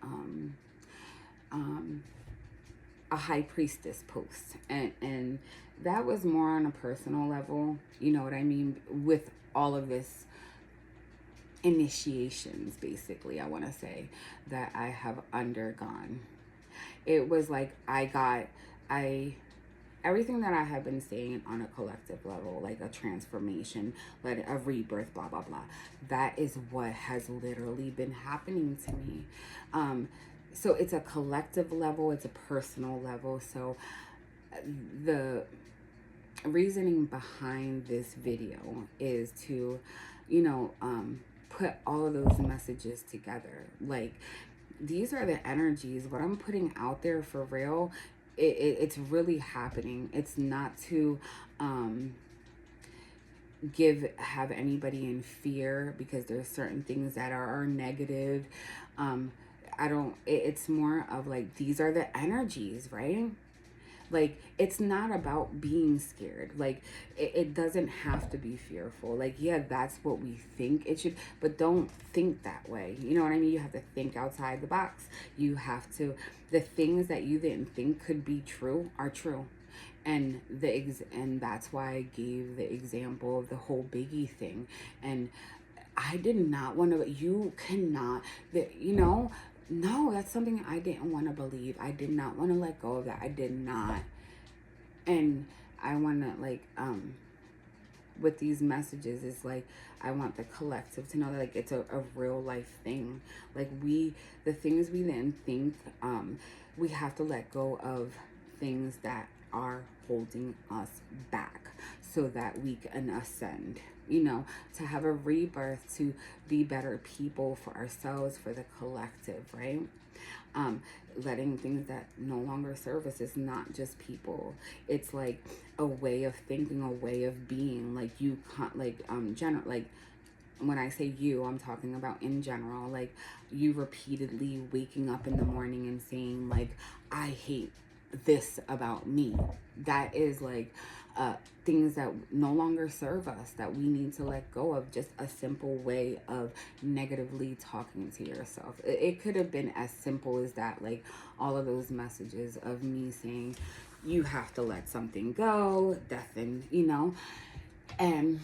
a high priestess post, and that was more on a personal level, you know what I mean, with all of this initiations, basically, I want to say, that I have undergone. It was like everything that I have been saying on a collective level, like a transformation, like a rebirth, blah, blah, blah. That is what has literally been happening to me. So it's a collective level, it's a personal level. So the reasoning behind this video is to, you know, put all of those messages together. Like, these are the energies. What I'm putting out there for real, it's really happening. It's not to have anybody in fear, because there's certain things that are negative. It's more of like, these are the energies, right? Like, it's not about being scared. Like, it doesn't have to be fearful. Like, yeah, that's what we think it should, but don't think that way. You know what I mean? You have to think outside the box. You have to, the things that you didn't think could be true are true. And that's why I gave the example of the whole Biggie thing. And I did not want to, you cannot, no, that's something I didn't want to believe. I did not want to let go of that. I did not. And I want to, like, with these messages, it's like, I want the collective to know that, like, it's a real life thing. Like, the things we didn't think, we have to let go of things that are holding us back so that we can ascend, you know, to have a rebirth, to be better people for ourselves, for the collective, right? Letting things that no longer serve us is not just people. It's like a way of thinking, a way of being. Like, you can't, like, like, when I say you, I'm talking about in general. Like, you repeatedly waking up in the morning and saying, like, I hate this about me. That is like things that no longer serve us, that we need to let go of. Just a simple way of negatively talking to yourself. It could have been as simple as that. Like, all of those messages of me saying, you have to let something go, death, and, you know. And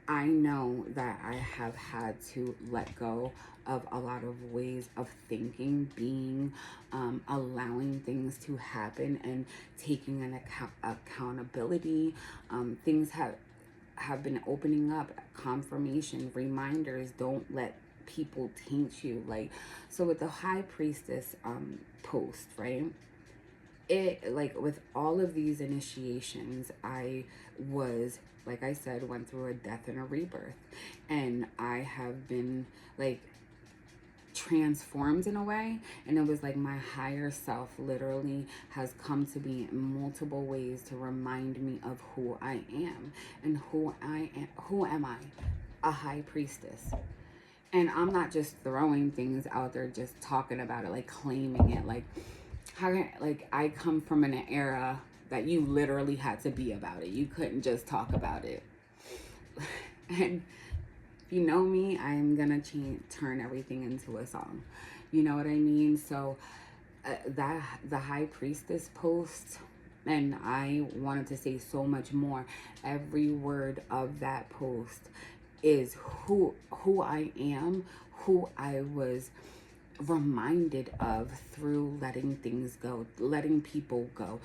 I know that I have had to let go of a lot of ways of thinking, being, allowing things to happen, and taking an accountability. Things have been opening up, confirmation, reminders. Don't let people taint you. Like, so with the high priestess post, right? It, like, with all of these initiations, I was, like I said, went through a death and a rebirth, and I have been, like, transformed in a way. And it was like my higher self literally has come to me in multiple ways to remind me of who I am. And who am I? A high priestess. And I'm not just throwing things out there, just talking about it, like claiming it. Like, I come from an era that you literally had to be about it. You couldn't just talk about it. And if you know me, I'm gonna turn everything into a song. You know what I mean? So the high priestess post, and I wanted to say so much more. Every word of that post is who I am, who I was reminded of through letting things go, letting people go.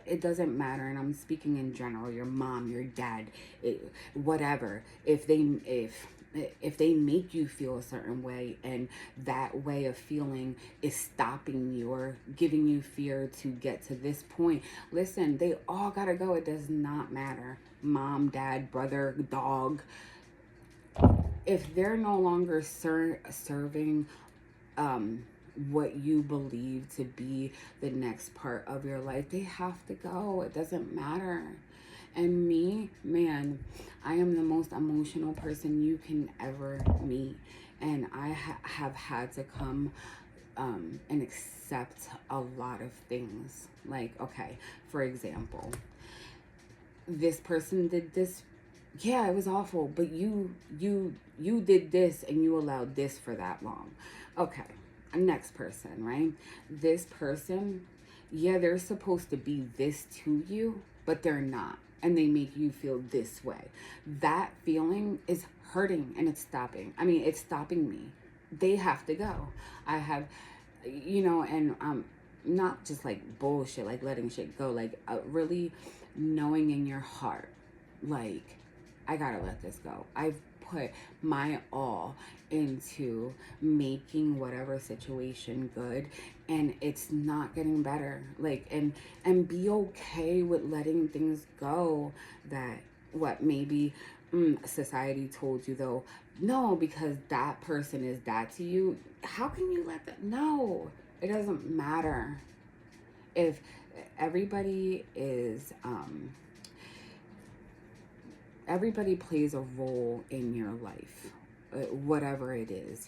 It doesn't matter, and I'm speaking in general. Your mom, your dad, whatever. If they make you feel a certain way, and that way of feeling is stopping you or giving you fear to get to this point, listen, they all gotta go. It does not matter. Mom, dad, brother, dog. If they're no longer serving what you believe to be the next part of your life, they have to go. It doesn't matter. And me, man, I am the most emotional person you can ever meet. And I have had to come and accept a lot of things. Like, okay, for example, this person did this yeah, it was awful, but you did this and you allowed this for that long. Okay, next person, right? This person, yeah, they're supposed to be this to you, but they're not, and they make you feel this way. That feeling is hurting, and it's stopping. I mean, it's stopping me. They have to go. I have, and not just like bullshit, like letting shit go, like really knowing in your heart, like, I gotta let this go. I've put my all into making whatever situation good, and it's not getting better. Like, and be okay with letting things go that what maybe society told you, though. No, because that person is that to you. How can you let that? No, it doesn't matter. If everybody is everybody plays a role in your life, whatever it is,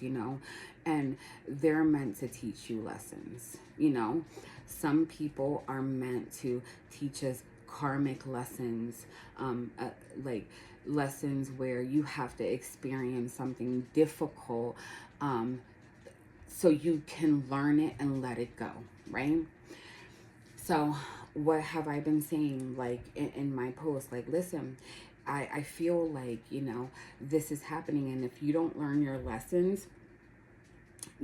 and they're meant to teach you lessons. Some people are meant to teach us karmic lessons, like lessons where you have to experience something difficult, so you can learn it and let it go, right? So what have I been saying, like, in my post? Like, listen, I feel like, this is happening, and if you don't learn your lessons,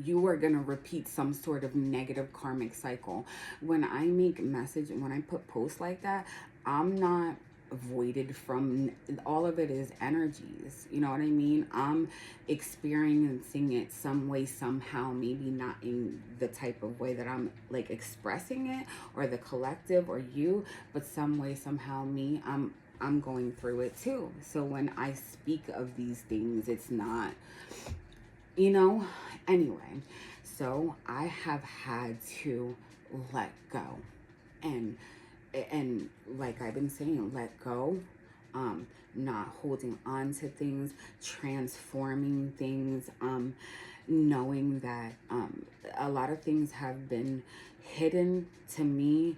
you are going to repeat some sort of negative karmic cycle. When I when I put posts like that, I'm not voided from. All of it is energies, you know what I mean? I'm experiencing it some way, somehow, maybe not in the type of way that I'm like expressing it, or the collective, or you, but some way, somehow, I'm going through it too. So when I speak of these things, it's not, you know anyway. So I have had to let go, and like I've been saying, let go, not holding on to things, transforming things, knowing that a lot of things have been hidden to me,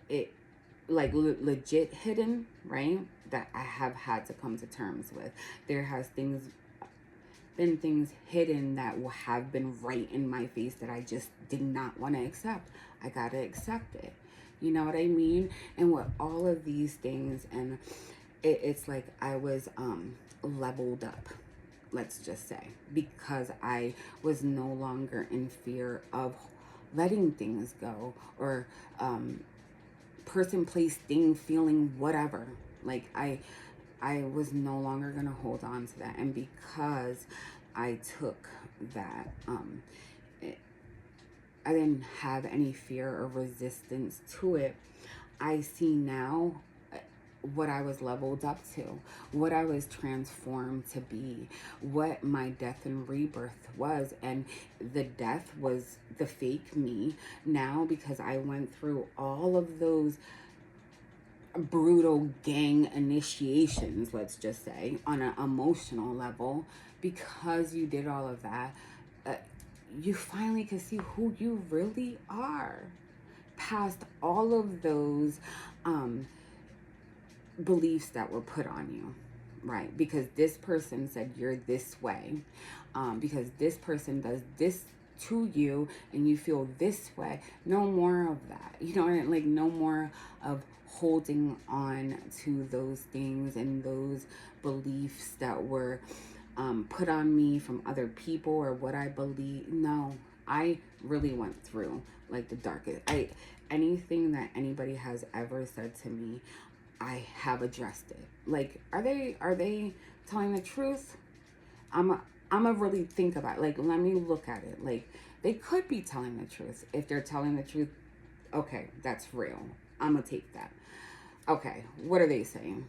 it like legit hidden, right? That I have had to come to terms with. There has been things hidden that will have been right in my face that I just did not want to accept. I gotta accept it. You know what I mean? And with all of these things, and it's like I was leveled up, let's just say, because I was no longer in fear of letting things go, or person, place, thing, feeling, whatever. Like I was no longer gonna hold on to that, and because I took that, I didn't have any fear or resistance to it. I see now what I was leveled up to, what I was transformed to be, what my death and rebirth was. And the death was the fake me now, because I went through all of those brutal gang initiations, let's just say, on an emotional level. Because you did all of that, you finally can see who you really are, past all of those beliefs that were put on you, right? Because this person said you're this way, because this person does this to you and you feel this way. No more of that. Like, no more of holding on to those things and those beliefs that were put on me from other people, or what I believe. No, I really went through like the darkest. Anything that anybody has ever said to me, I have addressed it. Like, are they telling the truth? I'm gonna really think about it. Like, let me look at it. Like, they could be telling the truth. If they're telling the truth, okay, that's real. I'm gonna take that. Okay, what are they saying?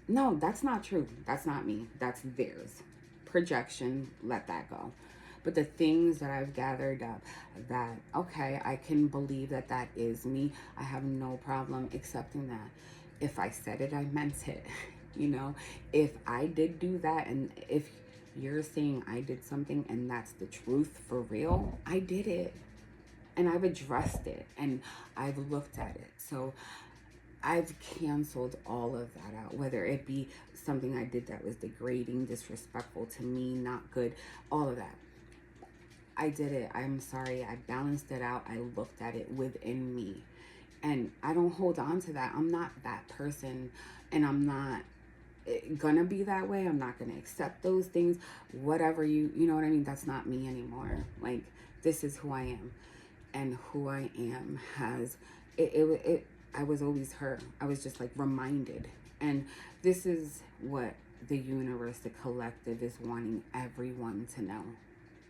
No, that's not true. That's not me. That's theirs. Projection, let that go. But the things that I've gathered up, that, okay, I can believe that that is me. I have no problem accepting that. If I said it, I meant it. If I did do that, and if you're saying I did something and that's the truth for real, I did it. And I've addressed it, and I've looked at it. So I've canceled all of that out, whether it be something I did that was degrading, disrespectful to me, not good, all of that. I did it. I'm sorry. I balanced it out. I looked at it within me. And I don't hold on to that. I'm not that person. And I'm not gonna be that way. I'm not gonna accept those things. Whatever you know what I mean? That's not me anymore. Like, this is who I am. And who I am has, I was always her. I was just like reminded. And this is what the universe, the collective, is wanting everyone to know,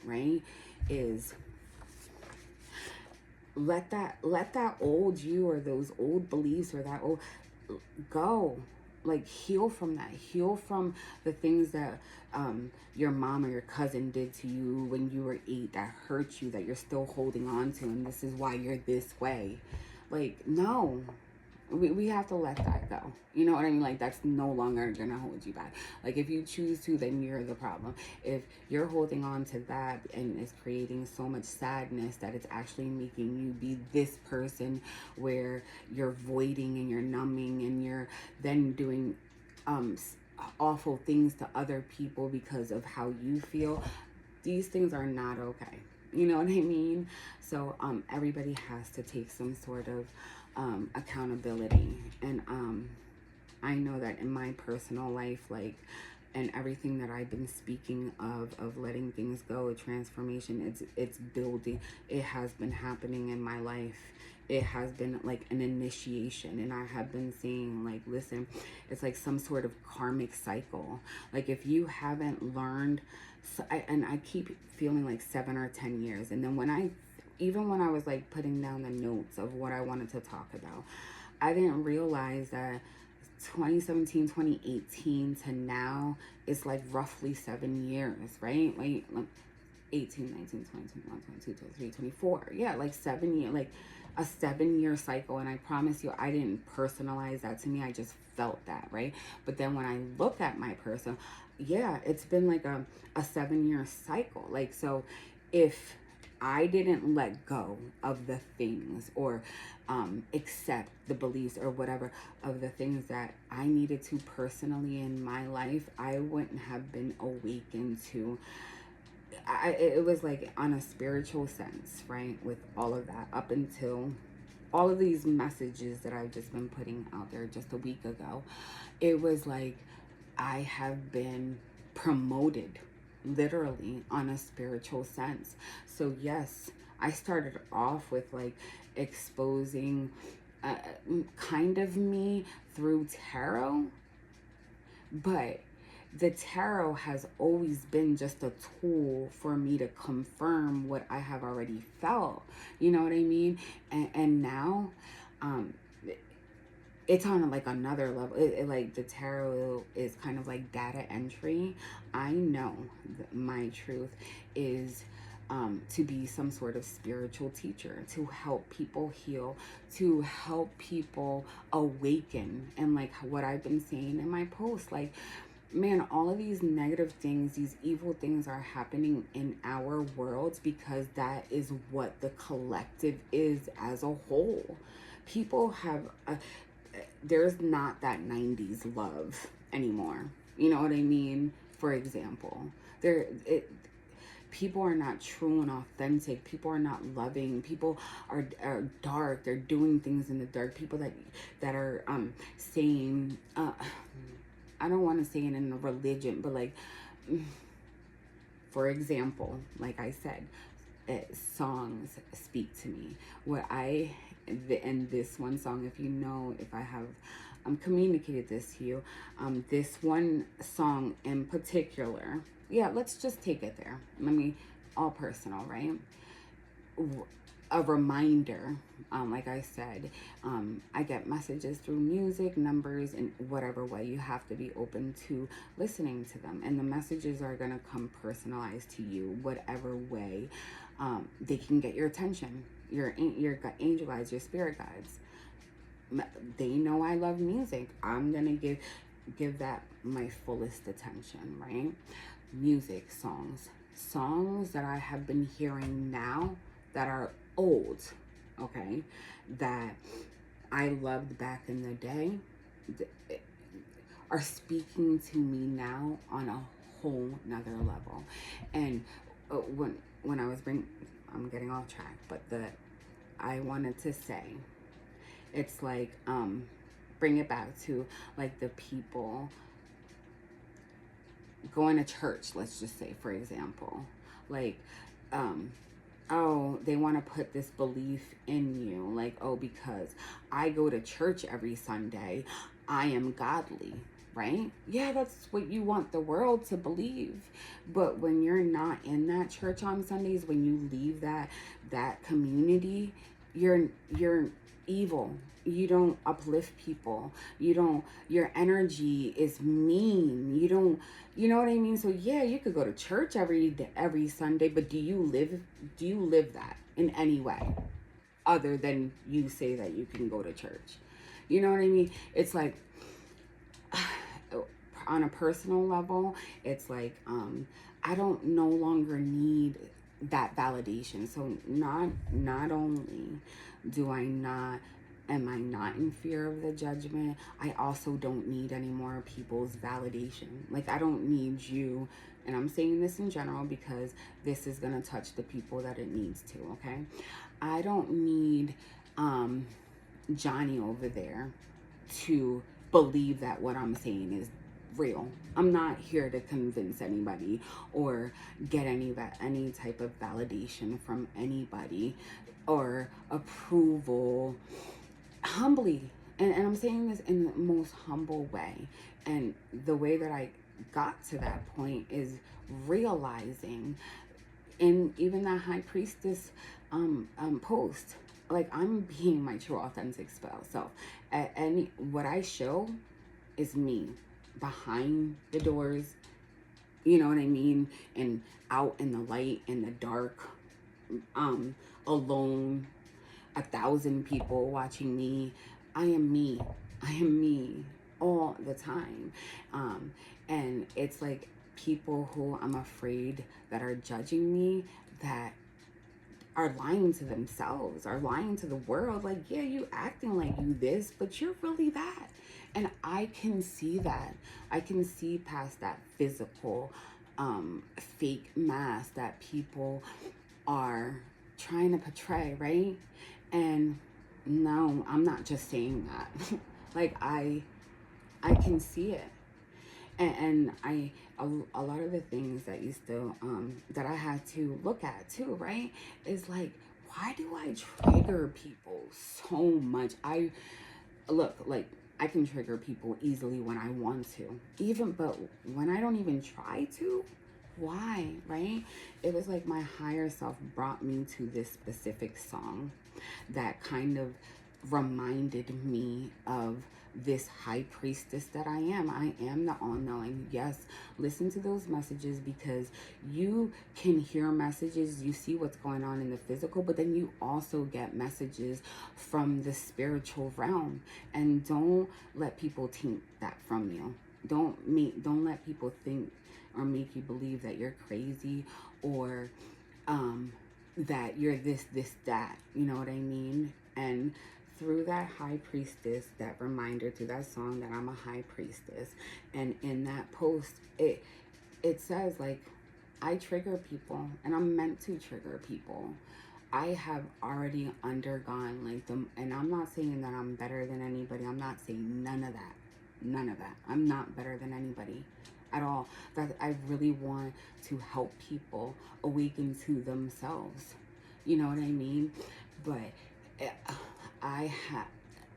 right? Is let that old you, or those old beliefs, or that old, go. Like, heal from that. Heal from the things that your mom or your cousin did to you when you were 8 that hurt you, that you're still holding on to, and this is why you're this way. Like, no. We have to let that go. You know what I mean? Like, that's no longer gonna hold you back. Like, if you choose to, then you're the problem. If you're holding on to that and it's creating so much sadness that it's actually making you be this person where you're voiding and you're numbing and you're then doing awful things to other people because of how you feel, these things are not okay. You know what I mean? So everybody has to take some sort of accountability. And I know that in my personal life, like, and everything that I've been speaking of letting things go, transformation, it's building. It has been happening in my life. It has been like an initiation, and I have been saying, like, listen, it's like some sort of karmic cycle. Like, if you haven't learned, and I keep feeling like 7 or 10 years, and then even when I was like putting down the notes of what I wanted to talk about, I didn't realize that 2017, 2018 to now is like roughly 7 years, right? Like 18, 19, 20, 21, 22, 23, 24. Yeah, like 7 years, like a 7-year cycle. And I promise you, I didn't personalize that to me. I just felt that, right? But then when I look at my person, yeah, it's been like a 7-year cycle. Like, so if I didn't let go of the things, or accept the beliefs or whatever of the things that I needed to personally in my life, I wouldn't have been awakened to. It was like on a spiritual sense, right? With all of that, up until all of these messages that I've just been putting out there just a week ago, it was like I have been promoted literally on a spiritual sense. So yes, I started off with like exposing kind of me through tarot, but the tarot has always been just a tool for me to confirm what I have already felt. You know what I mean? And now it's on like another level. Like, the tarot is kind of like data entry. I know that my truth is to be some sort of spiritual teacher, to help people heal, to help people awaken. And like what I've been saying in my post, like, man, all of these negative things, these evil things are happening in our worlds because that is what the collective is as a whole. People have there's not that 90s love anymore. You know what I mean? For example, people are not true and authentic. People are not loving. People are dark. They're doing things in the dark. People that are saying, I don't want to say it in a religion, but like, for example, like I said, songs speak to me. In this one song, if you know, if I have communicated this to you, this one song in particular, yeah, let's just take it there. All personal, right? A reminder, like I said, I get messages through music, numbers, in whatever way. You have to be open to listening to them, and the messages are going to come personalized to you, whatever way they can get your attention. Your angel guides, your spirit guides, they know I love music. I'm going to give that my fullest attention, right? Music, songs that I have been hearing now that are old, okay, that I loved back in the day are speaking to me now on a whole nother level. And when I was I'm getting off track, but I wanted to say, it's like, bring it back to like the people going to church, let's just say, for example, like, oh, they want to put this belief in you, like, oh, because I go to church every Sunday, I am godly, right? Yeah, that's what you want the world to believe. But when you're not in that church on Sundays, when you leave that community, you're evil. You don't uplift people. Your energy is mean. You know what I mean? So yeah, you could go to church every Sunday, but do you live that in any way other than you say that you can go to church? You know what I mean? It's like, on a personal level, it's like, I don't no longer need that validation. So not only am I not in fear of the judgment, I also don't need any more people's validation. Like, I don't need you, and I'm saying this in general because this is going to touch the people that it needs to, okay? I don't need Johnny over there to believe that what I'm saying is real. I'm not here to convince anybody or get any type of validation from anybody or approval. Humbly, and I'm saying this in the most humble way, and the way that I got to that point is realizing, in even that high priestess post, like, I'm being my true authentic self. And what I show is me behind the doors, you know what I mean, and out in the light, in the dark, alone, 1,000 people watching me. I am me all the time. And it's like people who I'm afraid that are judging me, that are lying to themselves, are lying to the world. Like, yeah, you acting like you this, but you're really that. And I can see that. I can see past that physical, fake mask that people are trying to portray, right? And no, I'm not just saying that. Like, I can see it. And a lot of the things that used to, that I had to look at too, right, is like, why do I trigger people so much? Like, I can trigger people easily when I want to, but when I don't even try to, why, right? It was like my higher self brought me to this specific song that kind of reminded me of this high priestess that I am. I am the all-knowing. Yes, listen to those messages, because you can hear messages, you see what's going on in the physical, but then you also get messages from the spiritual realm. And don't let people taint that from you. Don't let people think or make you believe that you're crazy, or that you're this, that, you know what I mean? And through that high priestess, that reminder, through that song that I'm a high priestess, and in that post, it says, like, I trigger people, and I'm meant to trigger people. I have already undergone, like, and I'm not saying that I'm better than anybody. I'm not saying none of that. I'm not better than anybody at all. That I really want to help people awaken to themselves. You know what I mean? But I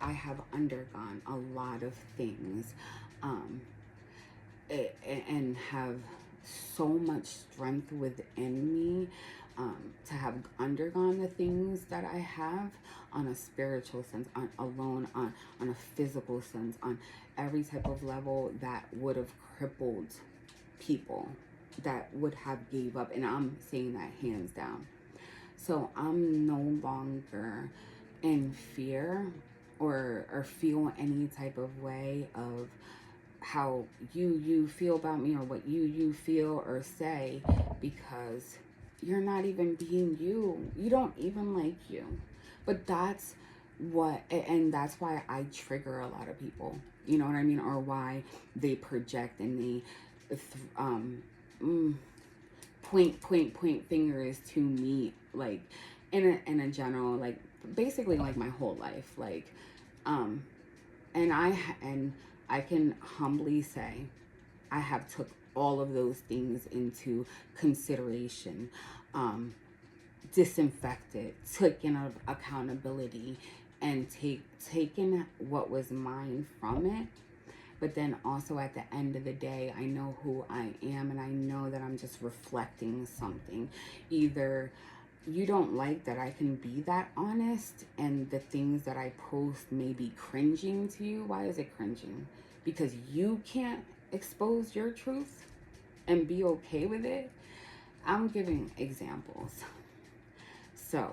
have undergone a lot of things, and have so much strength within me, to have undergone the things that I have, on a spiritual sense, on a physical sense, on every type of level that would have crippled people, that would have gave up. And I'm saying that hands down. So I'm no longer in fear or feel any type of way of how you feel about me, or what you feel or say, because you're not even being you. You don't even like you. But that's And that's why I trigger a lot of people, you know what I mean, or why they project and they mm, point fingers to me, like in a general, like basically like my whole life, like um and I can humbly say I have took all of those things into consideration, disinfected, taken accountability, and taken what was mine from it. But then also at the end of the day, I know who I am, and I know that I'm just reflecting something. Either you don't like that I can be that honest, and the things that I post may be cringing to you. Why is it cringing? Because you can't expose your truth and be okay with it. I'm giving examples. So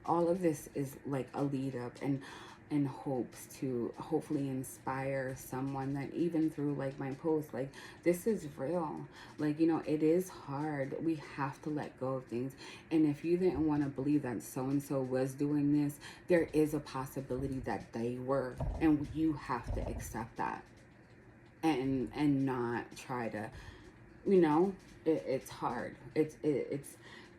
all of this is like a lead up and in hopes to hopefully inspire someone, that even through like my post, like this is real, like, you know, it is hard. We have to let go of things. And if you didn't want to believe that so and so was doing this, there is a possibility that they were, and you have to accept that and not try to, you know, it's hard. It's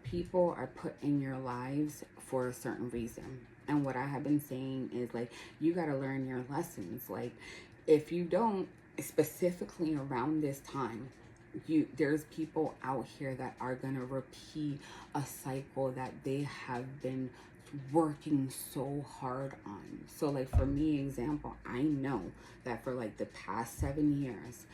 people are put in your lives for a certain reason. And what I have been saying is, like, you got to learn your lessons. Like, if you don't, specifically around this time, there's people out here that are going to repeat a cycle that they have been working so hard on. So like for me, example, I know that for like the past 7 years,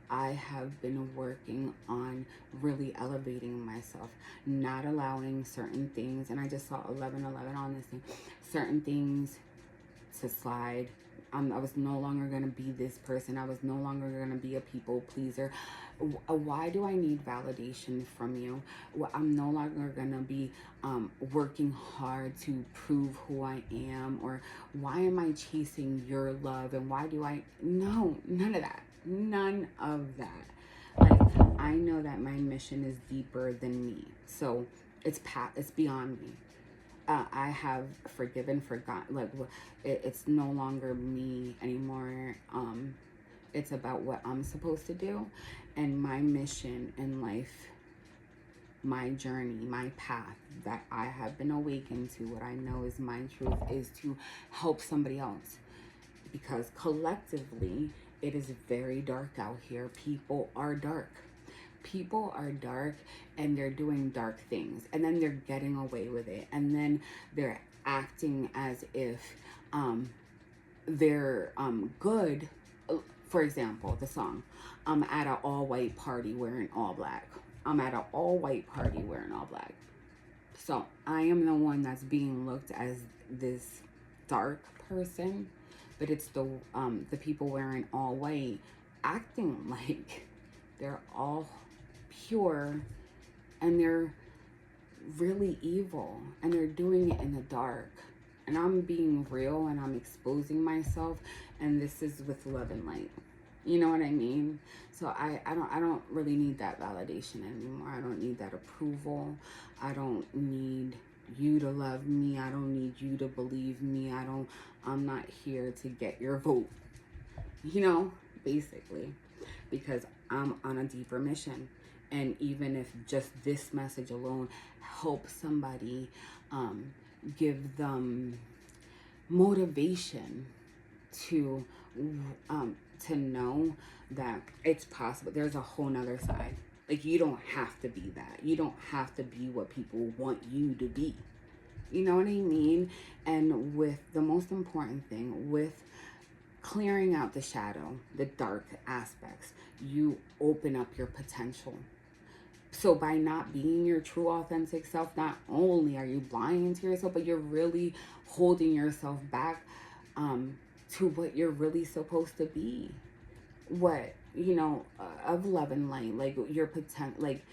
I have been working on really elevating myself, not allowing certain things, and I just saw 1111 on this thing, certain things to slide. I was no longer going to be this person. I was no longer going to be a people pleaser. Why do I need validation from you? I'm no longer going to be working hard to prove who I am, or why am I chasing your love, and why do I... No, none of that. None of that. Like, I know that my mission is deeper than me. So it's beyond me. I have forgiven, forgotten. Like, it's no longer me anymore. It's about what I'm supposed to do, and my mission in life, my journey, my path that I have been awakened to. What I know is my truth is to help somebody else, because collectively it is very dark out here. People are dark. People are dark, and they're doing dark things, and then they're getting away with it, and then they're acting as if they're good. For example, the song, I'm at an all-white party wearing all black. I'm at an all-white party wearing all black. So I am the one that's being looked as this dark person, but it's the people wearing all white acting like they're all pure, and they're really evil, and they're doing it in the dark. And I'm being real, and I'm exposing myself, and this is with love and light. You know what I mean? So I don't really need that validation anymore. I don't need that approval. I don't need you to love me. I don't need you to believe me. I'm not here to get your vote. You know, basically, because I'm on a deeper mission. And even if just this message alone helps somebody, give them motivation to know that it's possible. There's a whole nother side. Like, you don't have to be that. You don't have to be what people want you to be. You know what I mean? And with the most important thing, with clearing out the shadow, the dark aspects, you open up your potential. So by not being your true authentic self, not only are you lying to yourself, but you're really holding yourself back to what you're really supposed to be. What, you know, of love and light, like your potential, like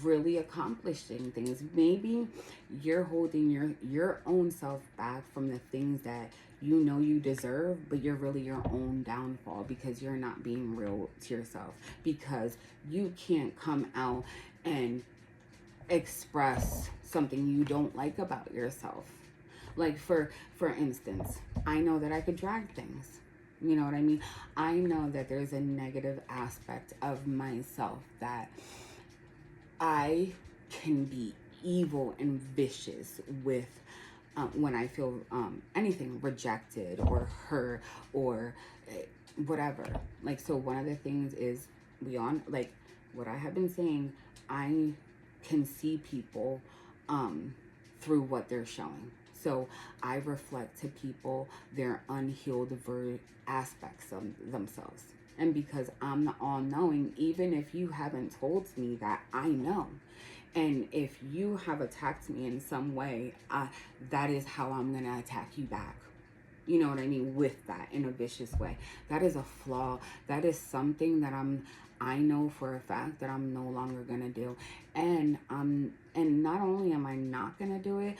really accomplishing things. Maybe you're holding your own self back from the things that you know you deserve, but you're really your own downfall, because you're not being real to yourself, because you can't come out and express something you don't like about yourself. Like for instance, I know that I could drag things. You know what I mean? I know that there's a negative aspect of myself that I can be evil and vicious with when I feel anything rejected or hurt or whatever. Like, so one of the things is beyond, like, what I have been saying, I can see people through what they're showing. So I reflect to people their unhealed aspects of themselves. And because I'm the all-knowing, even if you haven't told me that, I know. And if you have attacked me in some way, that is how I'm going to attack you back. You know what I mean? With that, in a vicious way. That is a flaw. That is something that I know for a fact that I'm no longer going to do. And not only am I not going to do it,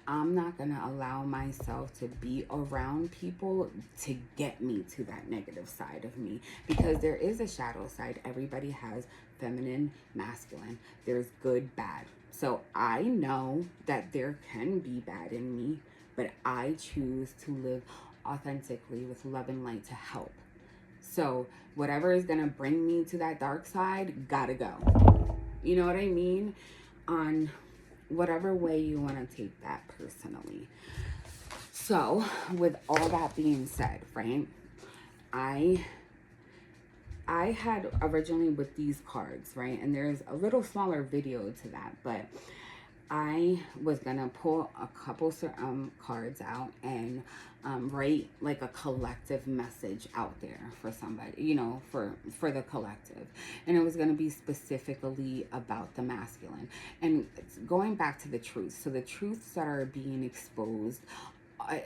I'm not going to allow myself to be around people to get me to that negative side of me. Because there is a shadow side. Everybody has feminine, masculine. There's good, bad. So I know that there can be bad in me, but I choose to live authentically with love and light to help. So whatever is going to bring me to that dark side, gotta go. You know what I mean? On whatever way you want to take that personally. So with all that being said, right, I had originally with these cards, right, and there's a little smaller video to that, but I was gonna pull a couple cards out and write like a collective message out there for somebody, you know, for the collective. And it was gonna be specifically about the masculine. And going back to the truths. So the truths that are being exposed,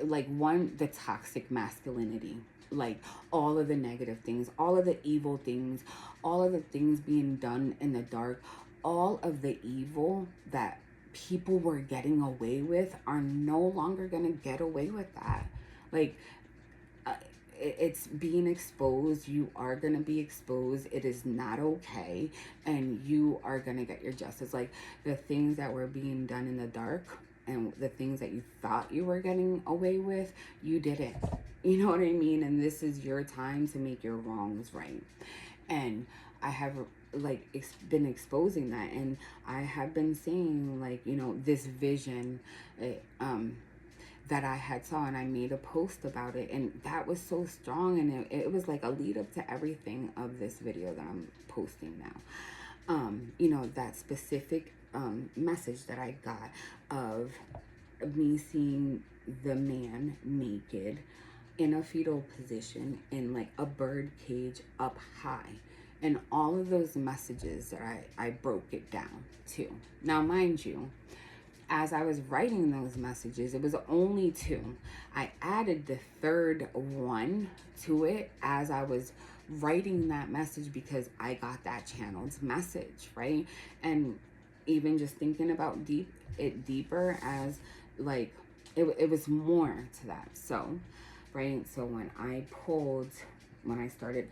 like one, the toxic masculinity, like all of the negative things, all of the evil things, all of the things being done in the dark, all of the evil that people were getting away with are no longer gonna get away with that. Like it's being exposed. You are gonna be exposed. It is not okay, and you are gonna get your justice. Like the things that were being done in the dark and the things that you thought you were getting away with, you didn't. You know what I mean? And this is your time to make your wrongs right. And I have like been exposing that, and I have been saying, like, you know, this vision that I had saw, and I made a post about it, and that was so strong, and it was like a lead up to everything of this video that I'm posting now. You know, that specific message that I got of me seeing the man naked in a fetal position in like a bird cage up high. And all of those messages that I broke it down to. Now, mind you, as I was writing those messages, it was only 2. I added the third one to it as I was writing that message because I got that channeled message, right? And even just thinking about it deeper as like, it was more to that. So, right? So when I started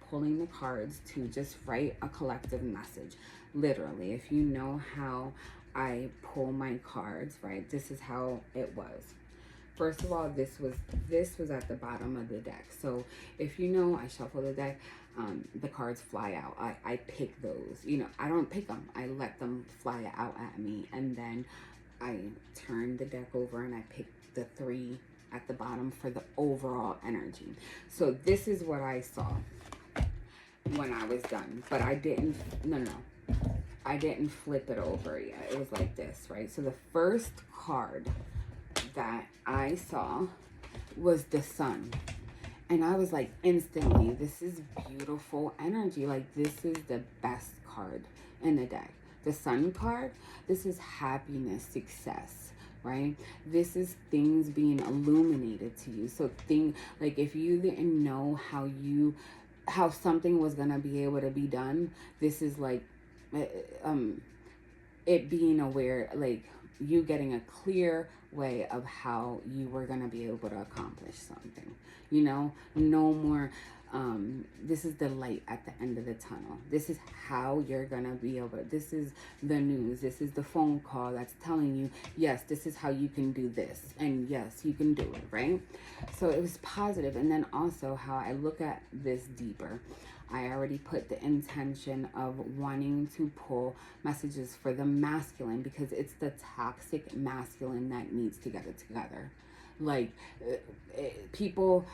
pulling the cards to just write a collective message, literally, if you know how I pull my cards, right, this is how it was. First of all, this was at the bottom of the deck. So if you know, I shuffle the deck, the cards fly out. I pick those. You know, I don't pick them. I let them fly out at me, and then I turn the deck over and I pick the 3 at the bottom for the overall energy. So this is what I saw when I was done, but I didn't, I didn't flip it over yet. It was like this, right? So the first card that I saw was the sun. And I was like, instantly, this is beautiful energy. Like, this is the best card in the deck. The sun card, this is happiness, success, right? This is things being illuminated to you. So like if you didn't know how something was going to be able to be done, this is like, it being aware, like you getting a clear way of how you were going to be able to accomplish something. You know, no more, this is the light at the end of the tunnel. This is how you're going to be able to, this is the news. This is the phone call that's telling you, yes, this is how you can do this. And yes, you can do it, right? So it was positive. And then also how I look at this deeper. I already put the intention of wanting to pull messages for the masculine, because it's the toxic masculine that needs to get it together. Like, people,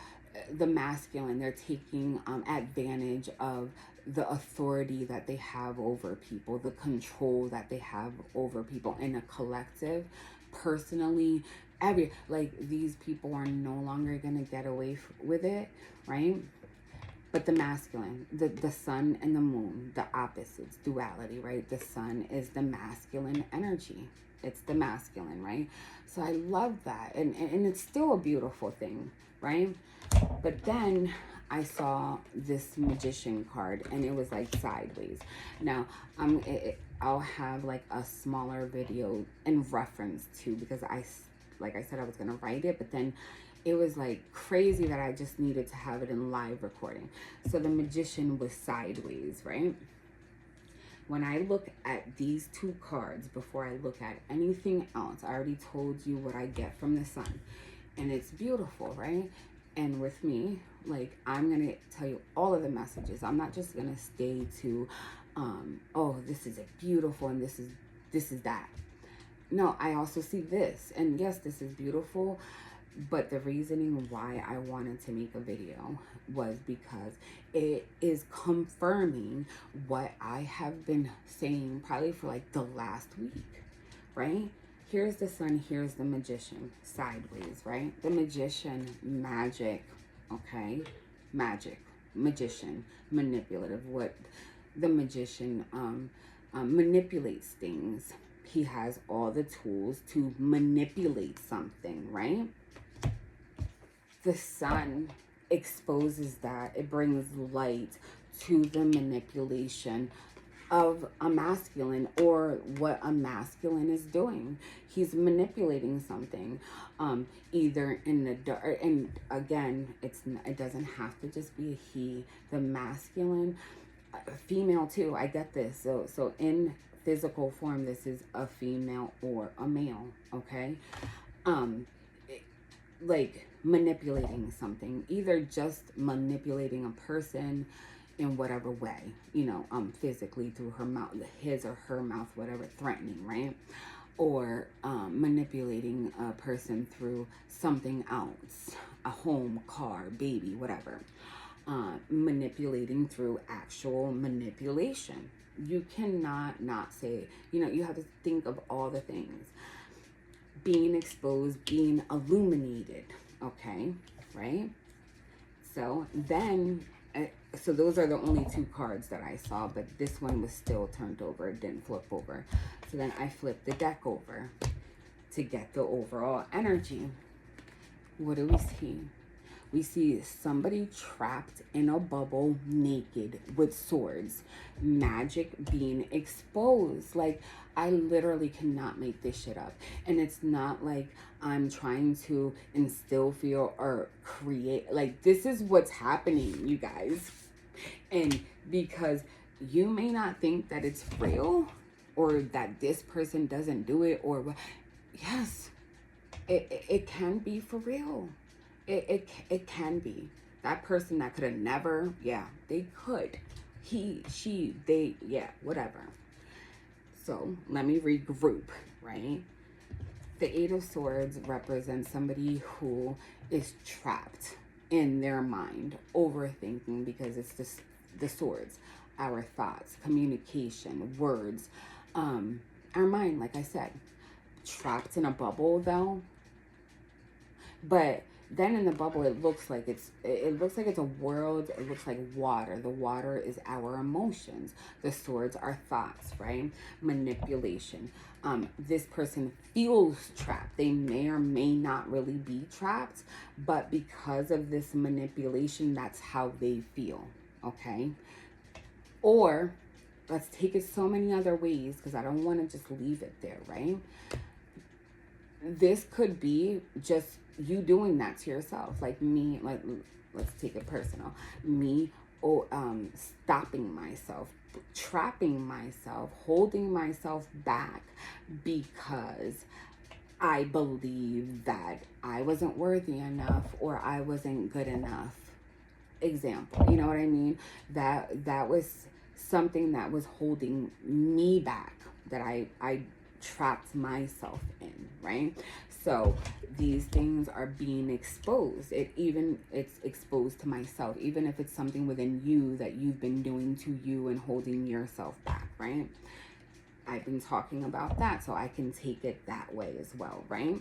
the masculine, they're taking advantage of the authority that they have over people, the control that they have over people in a collective, personally, these people are no longer going to get away with it, right? But the masculine, the sun and the moon, the opposites, duality, right? The sun is the masculine energy. It's the masculine, right? So I love that. And it's still a beautiful thing, right? But then I saw this magician card, and it was like sideways. Now, I'll have like a smaller video in reference to, because like I said, I was going to write it, but then it was like crazy that I just needed to have it in live recording. So the magician was sideways, right? When I look at these two cards, before I look at anything else, I already told you what I get from the sun. And it's beautiful, right? And with me, like, I'm going to tell you all of the messages. I'm not just going to stay to, oh, this is a beautiful and this is that. No, I also see this. And yes, this is beautiful. But the reasoning why I wanted to make a video was because it is confirming what I have been saying probably for like the last week, right? Here's the sun, here's the magician, sideways, right? The magician, magic, okay? Magic, magician, manipulative. What the magician manipulates things. He has all the tools to manipulate something, right? The sun exposes that. It brings light to the manipulation of a masculine, or what a masculine is doing. He's manipulating something, either in the dark. And again, it doesn't have to just be a he. The masculine, female too. I get this. So in physical form, this is a female or a male. Okay, like manipulating something, either just manipulating a person in whatever way, you know, physically through her mouth, his or her mouth, whatever, threatening, right? Or manipulating a person through something else, a home, car, baby, whatever. Manipulating through actual manipulation. You cannot not say, you know, you have to think of all the things. Being exposed, being illuminated, okay, right? So then, so those are the only two cards that I saw, but this one was still turned over. It didn't flip over. So then I flipped the deck over to get the overall energy. What do we see? We see somebody trapped in a bubble, naked, with swords. Magic being exposed. Like, I literally cannot make this shit up. And it's not like I'm trying to instill fear or create. Like, this is what's happening, you guys. And because you may not think that it's real, or that this person doesn't do it, or yes, it can be for real. It can be. That person that could have never, yeah, they could. He, she, they, yeah, whatever. So let me regroup, right? The Eight of Swords represents somebody who is trapped in their mind, overthinking, because it's the swords, our thoughts, communication, words, our mind, like I said, trapped in a bubble though. But then in the bubble, it looks like it's a world. It looks like water. The water is our emotions. The swords are thoughts, right? Manipulation. This person feels trapped. They may or may not really be trapped, but because of this manipulation, that's how they feel, okay? Or let's take it so many other ways, because I don't want to just leave it there, right? this could be just you doing that to yourself. Like me, like, let's take it personal. Me, stopping myself, trapping myself, holding myself back because I believe that I wasn't worthy enough or I wasn't good enough. Example, you know what I mean? That was something that was holding me back, that I trapped myself in, right? So these things are being exposed. It's exposed to myself, even if it's something within you that you've been doing to you and holding yourself back, right? I've been talking about that, so I can take it that way as well, right?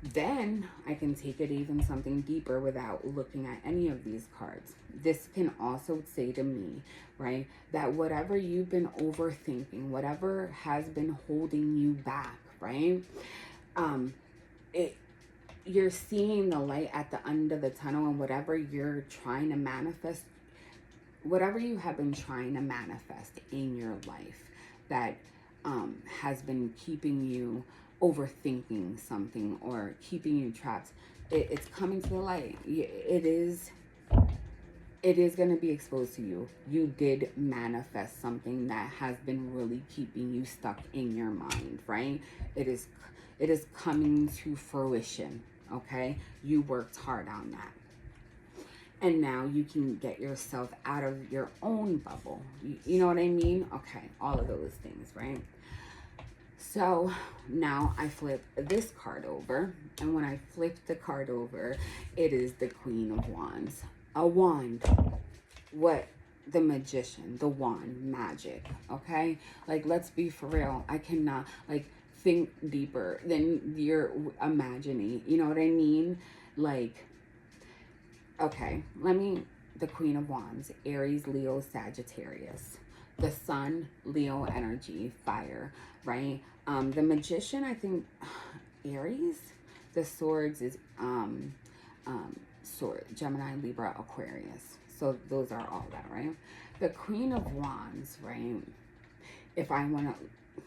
Then I can take it even something deeper without looking at any of these cards. This can also say to me, right, that whatever you've been overthinking, whatever has been holding you back, right, you're seeing the light at the end of the tunnel, and whatever you're trying to manifest, whatever you have been trying to manifest in your life that has been keeping you overthinking something or keeping you trapped, it's coming to the light. It is going to be exposed to you. You did manifest something that has been really keeping you stuck in your mind, right? It is coming to fruition, okay? You worked hard on that. And now you can get yourself out of your own bubble. You know what I mean? Okay, all of those things, right? So now I flip this card over. And when I flip the card over, it is the Queen of Wands. A wand. What? The magician. The wand. Magic. Okay? Like, let's be for real. I cannot, like, think deeper than you're imagining. You know what I mean? Like, okay, the Queen of Wands, Aries, Leo, Sagittarius. The Sun, Leo energy, fire, right? The Magician, I think, Aries. The Swords is Sword, Gemini, Libra, Aquarius. So those are all that, right? The Queen of Wands, right? If I want to,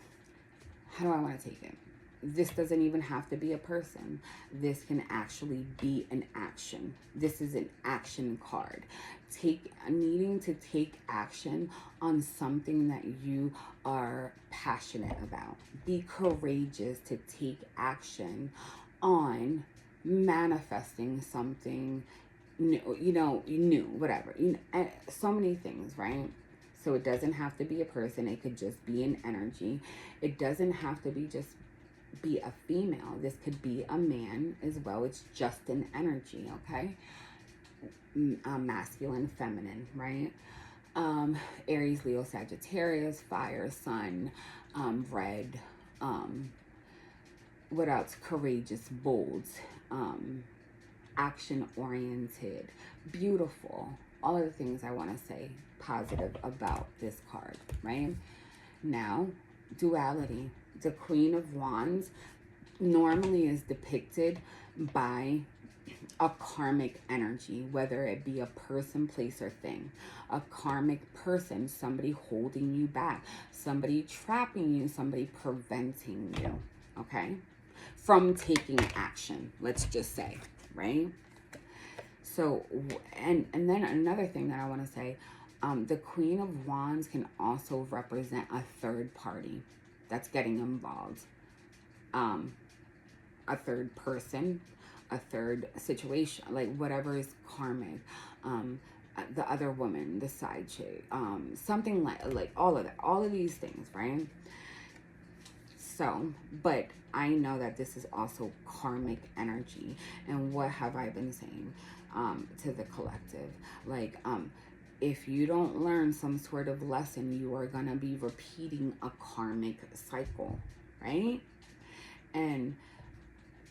how do I want to take it? This doesn't even have to be a person. This can actually be an action. This is an action card. Needing to take action on something that you are passionate about. Be courageous to take action on manifesting something new, whatever. So many things, right? So it doesn't have to be a person. It could just be an energy. It doesn't have to be a female. This could be a man as well. It's just an energy, okay? Masculine, feminine, right? Aries, Leo, Sagittarius, fire, sun, red, what else? Courageous, bold, action oriented, beautiful. All of the things I want to say positive about this card, right? Now, duality. The Queen of Wands normally is depicted by a karmic energy, whether it be a person, place, or thing. A karmic person, somebody holding you back, somebody trapping you, somebody preventing you, okay, from taking action, let's just say, right? So, and then another thing that I want to say, the Queen of Wands can also represent a third party that's getting involved. A third person, a third situation, like whatever is karmic, the other woman, the side chick, something like all of these things, right? So, but I know that this is also karmic energy. And what have I been saying to the collective? Like, if you don't learn some sort of lesson, you are going to be repeating a karmic cycle, right? And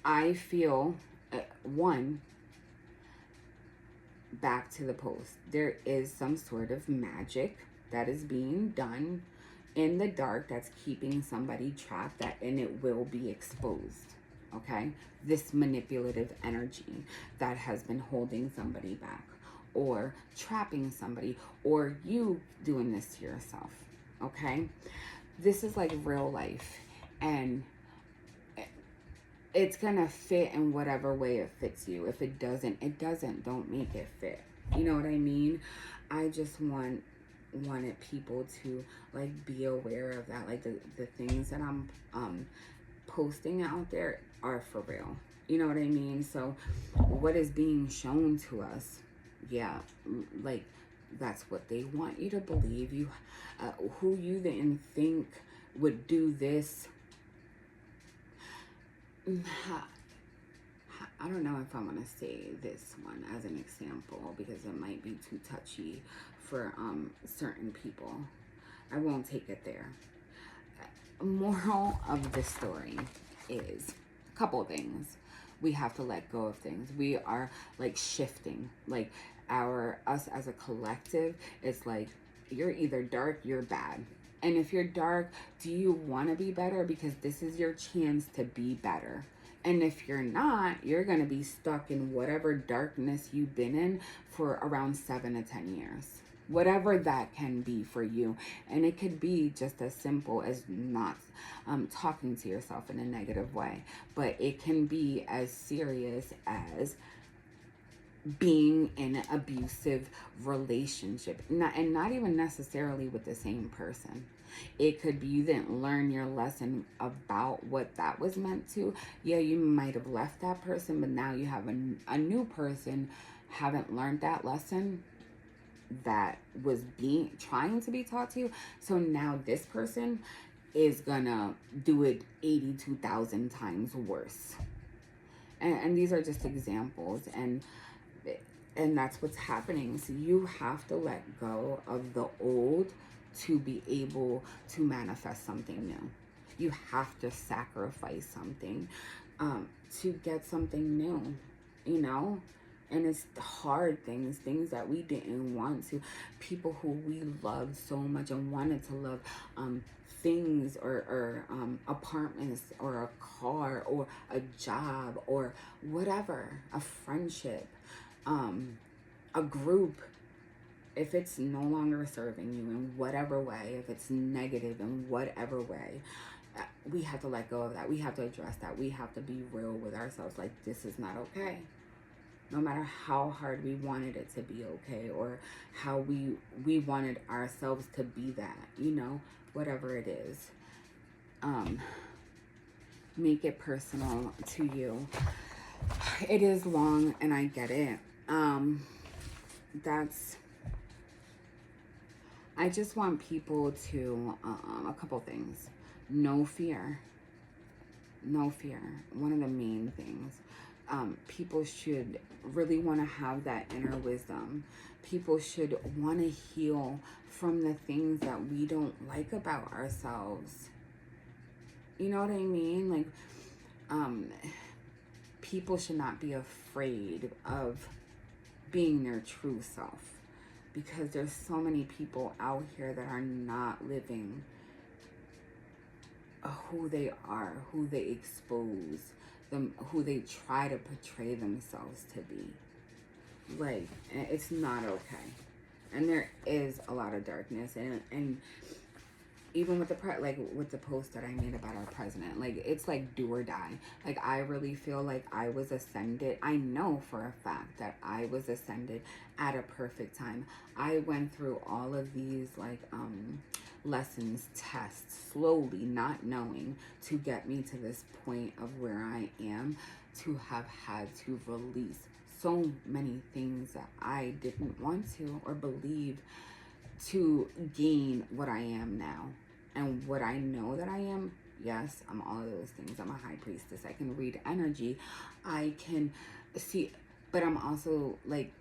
I feel, back to the post, there is some sort of magic that is being done in the dark that's keeping somebody trapped, and it will be exposed, okay? This manipulative energy that has been holding somebody back or trapping somebody, or you doing this to yourself, okay? This is like real life, and it's gonna fit in whatever way it fits you. If it doesn't, it doesn't. Don't make it fit. You know what I mean? I just wanted people to like be aware of that. Like the things that I'm posting out there are for real. You know what I mean? So what is being shown to us, yeah, like that's what they want you to believe. You who you then think would do this. I don't know if I want to say this one as an example because it might be too touchy for certain people. I won't take it there. Moral of the story is a couple of things. We have to let go of things. We are like shifting. Like us as a collective, it's like you're either dark, you're bad. And if you're dark, do you want to be better? Because this is your chance to be better. And if you're not, you're going to be stuck in whatever darkness you've been in for around 7 to 10 years. Whatever that can be for you. And it could be just as simple as not talking to yourself in a negative way. But it can be as serious as being in an abusive relationship. And not even necessarily with the same person. It could be you didn't learn your lesson about what that was meant to. Yeah, you might have left that person, but now you have a new person, haven't learned that lesson that was trying to be taught to you. So now this person is gonna do it 82,000 times worse. And these are just examples, and that's what's happening. So you have to let go of the old to be able to manifest something new. You have to sacrifice something to get something new, you know? And it's hard things that we didn't want to. People who we loved so much and wanted to love, things or apartments or a car or a job or whatever, a friendship, a group. If it's no longer serving you in whatever way, if it's negative in whatever way, we have to let go of that. We have to address that. We have to be real with ourselves. Like, this is not okay. No matter how hard we wanted it to be okay, or how we wanted ourselves to be that, you know, whatever it is. Make it personal to you. It is long, and I get it. I just want people to, a couple things. No fear. No fear. One of the main things. People should really want to have that inner wisdom. People should want to heal from the things that we don't like about ourselves. You know what I mean? Like, people should not be afraid of being their true self. Because there's so many people out here that are not living who they are, who they expose them, who they try to portray themselves to be. Like, it's not okay. And there is a lot of darkness, and even with with the post that I made about our president, like, it's like do or die. Like, I really feel like I was ascended. I know for a fact that I was ascended at a perfect time. I went through all of these lessons, tests, slowly, not knowing, to get me to this point of where I am, to have had to release so many things that I didn't want to or believe, to gain what I am now. And what I know that I am, yes, I'm all of those things. I'm a high priestess. I can read energy. I can see, but I'm also like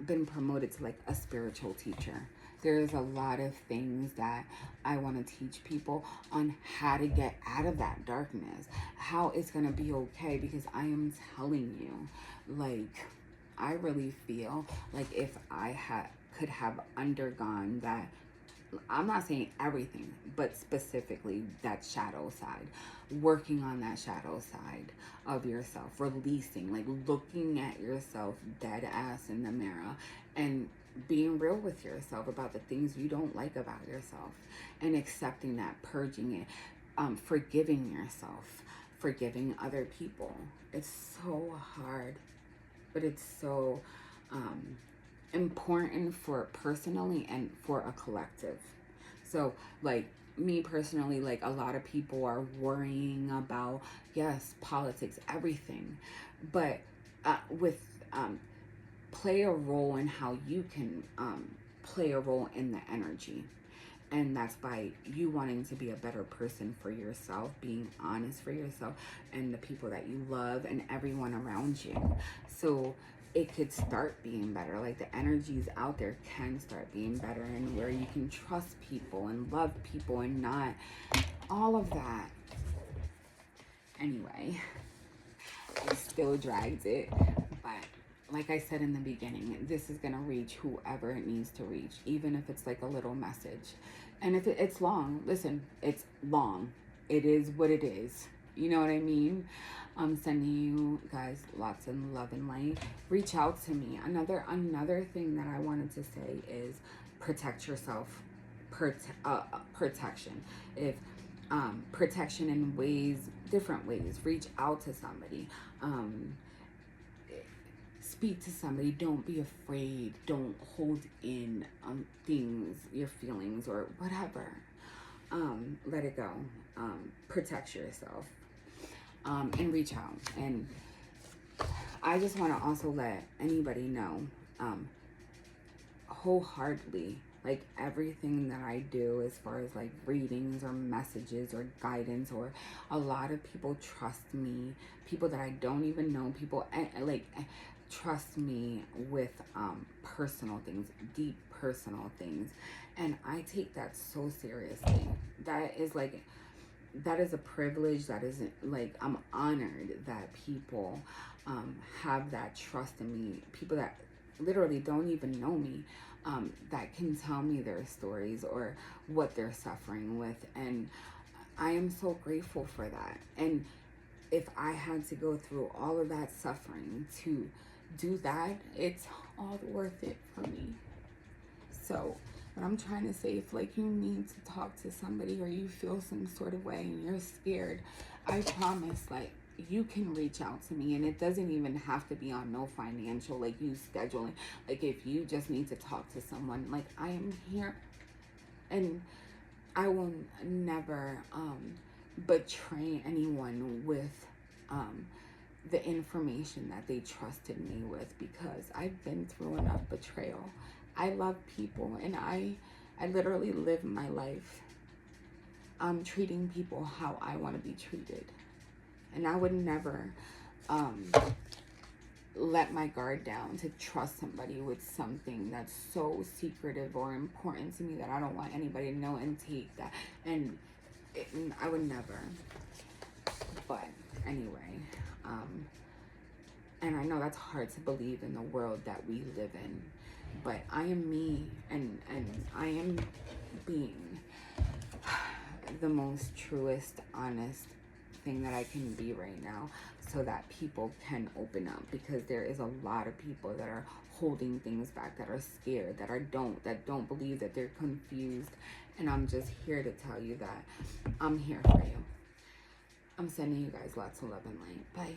been promoted to like a spiritual teacher. There's a lot of things that I want to teach people on how to get out of that darkness, how it's going to be okay, because I am telling you, like, I really feel like if I could have undergone that, I'm not saying everything, but specifically that shadow side, working on that shadow side of yourself, releasing, like looking at yourself dead ass in the mirror and being real with yourself about the things you don't like about yourself, and accepting that, purging it, forgiving yourself forgiving other people. It's so hard, but it's so important for personally and for a collective. So like me personally, like a lot of people are worrying about, yes, politics, everything, but with play a role in how you can play a role in the energy. And that's by you wanting to be a better person for yourself, being honest for yourself and the people that you love and everyone around you. So it could start being better. Like the energies out there can start being better, and where you can trust people and love people and not all of that. Anyway, I still dragged it, but like I said in the beginning, this is going to reach whoever it needs to reach, even if it's like a little message. And if it's long, listen, it's long. It is what it is. You know what I mean? I'm sending you guys lots of love and light. Reach out to me. Another thing that I wanted to say is protect yourself. Protection. If protection in ways, different ways. Reach out to somebody. Speak to somebody. Don't be afraid. Don't hold in things, your feelings or whatever. Let it go. Protect yourself. And reach out. And I just want to also let anybody know, wholeheartedly, like everything that I do as far as like readings or messages or guidance, or a lot of people trust me, people that I don't even know, people like trust me with personal things, deep personal things, and I take that so seriously. That is a privilege. That isn't like, I'm honored that people have that trust in me, people that literally don't even know me, that can tell me their stories or what they're suffering with, and I am so grateful for that. And if I had to go through all of that suffering to do that, it's all worth it for me. So what I'm trying to say, if like you need to talk to somebody or you feel some sort of way and you're scared, I promise, like, you can reach out to me, and it doesn't even have to be on no financial, like you scheduling. Like if you just need to talk to someone, like I am here, and I will never betray anyone with the information that they trusted me with, because I've been through enough betrayal. I love people, and I literally live my life treating people how I want to be treated. And I would never let my guard down to trust somebody with something that's so secretive or important to me that I don't want anybody to know and take that. And I would never. But anyway, and I know that's hard to believe in the world that we live in, but I am me, and I am being the most truest, honest thing that I can be right now, so that people can open up, because there is a lot of people that are holding things back, that are scared, that don't believe, that they're confused, and I'm just here to tell you that I'm here for you. I'm sending you guys lots of love and light. Bye.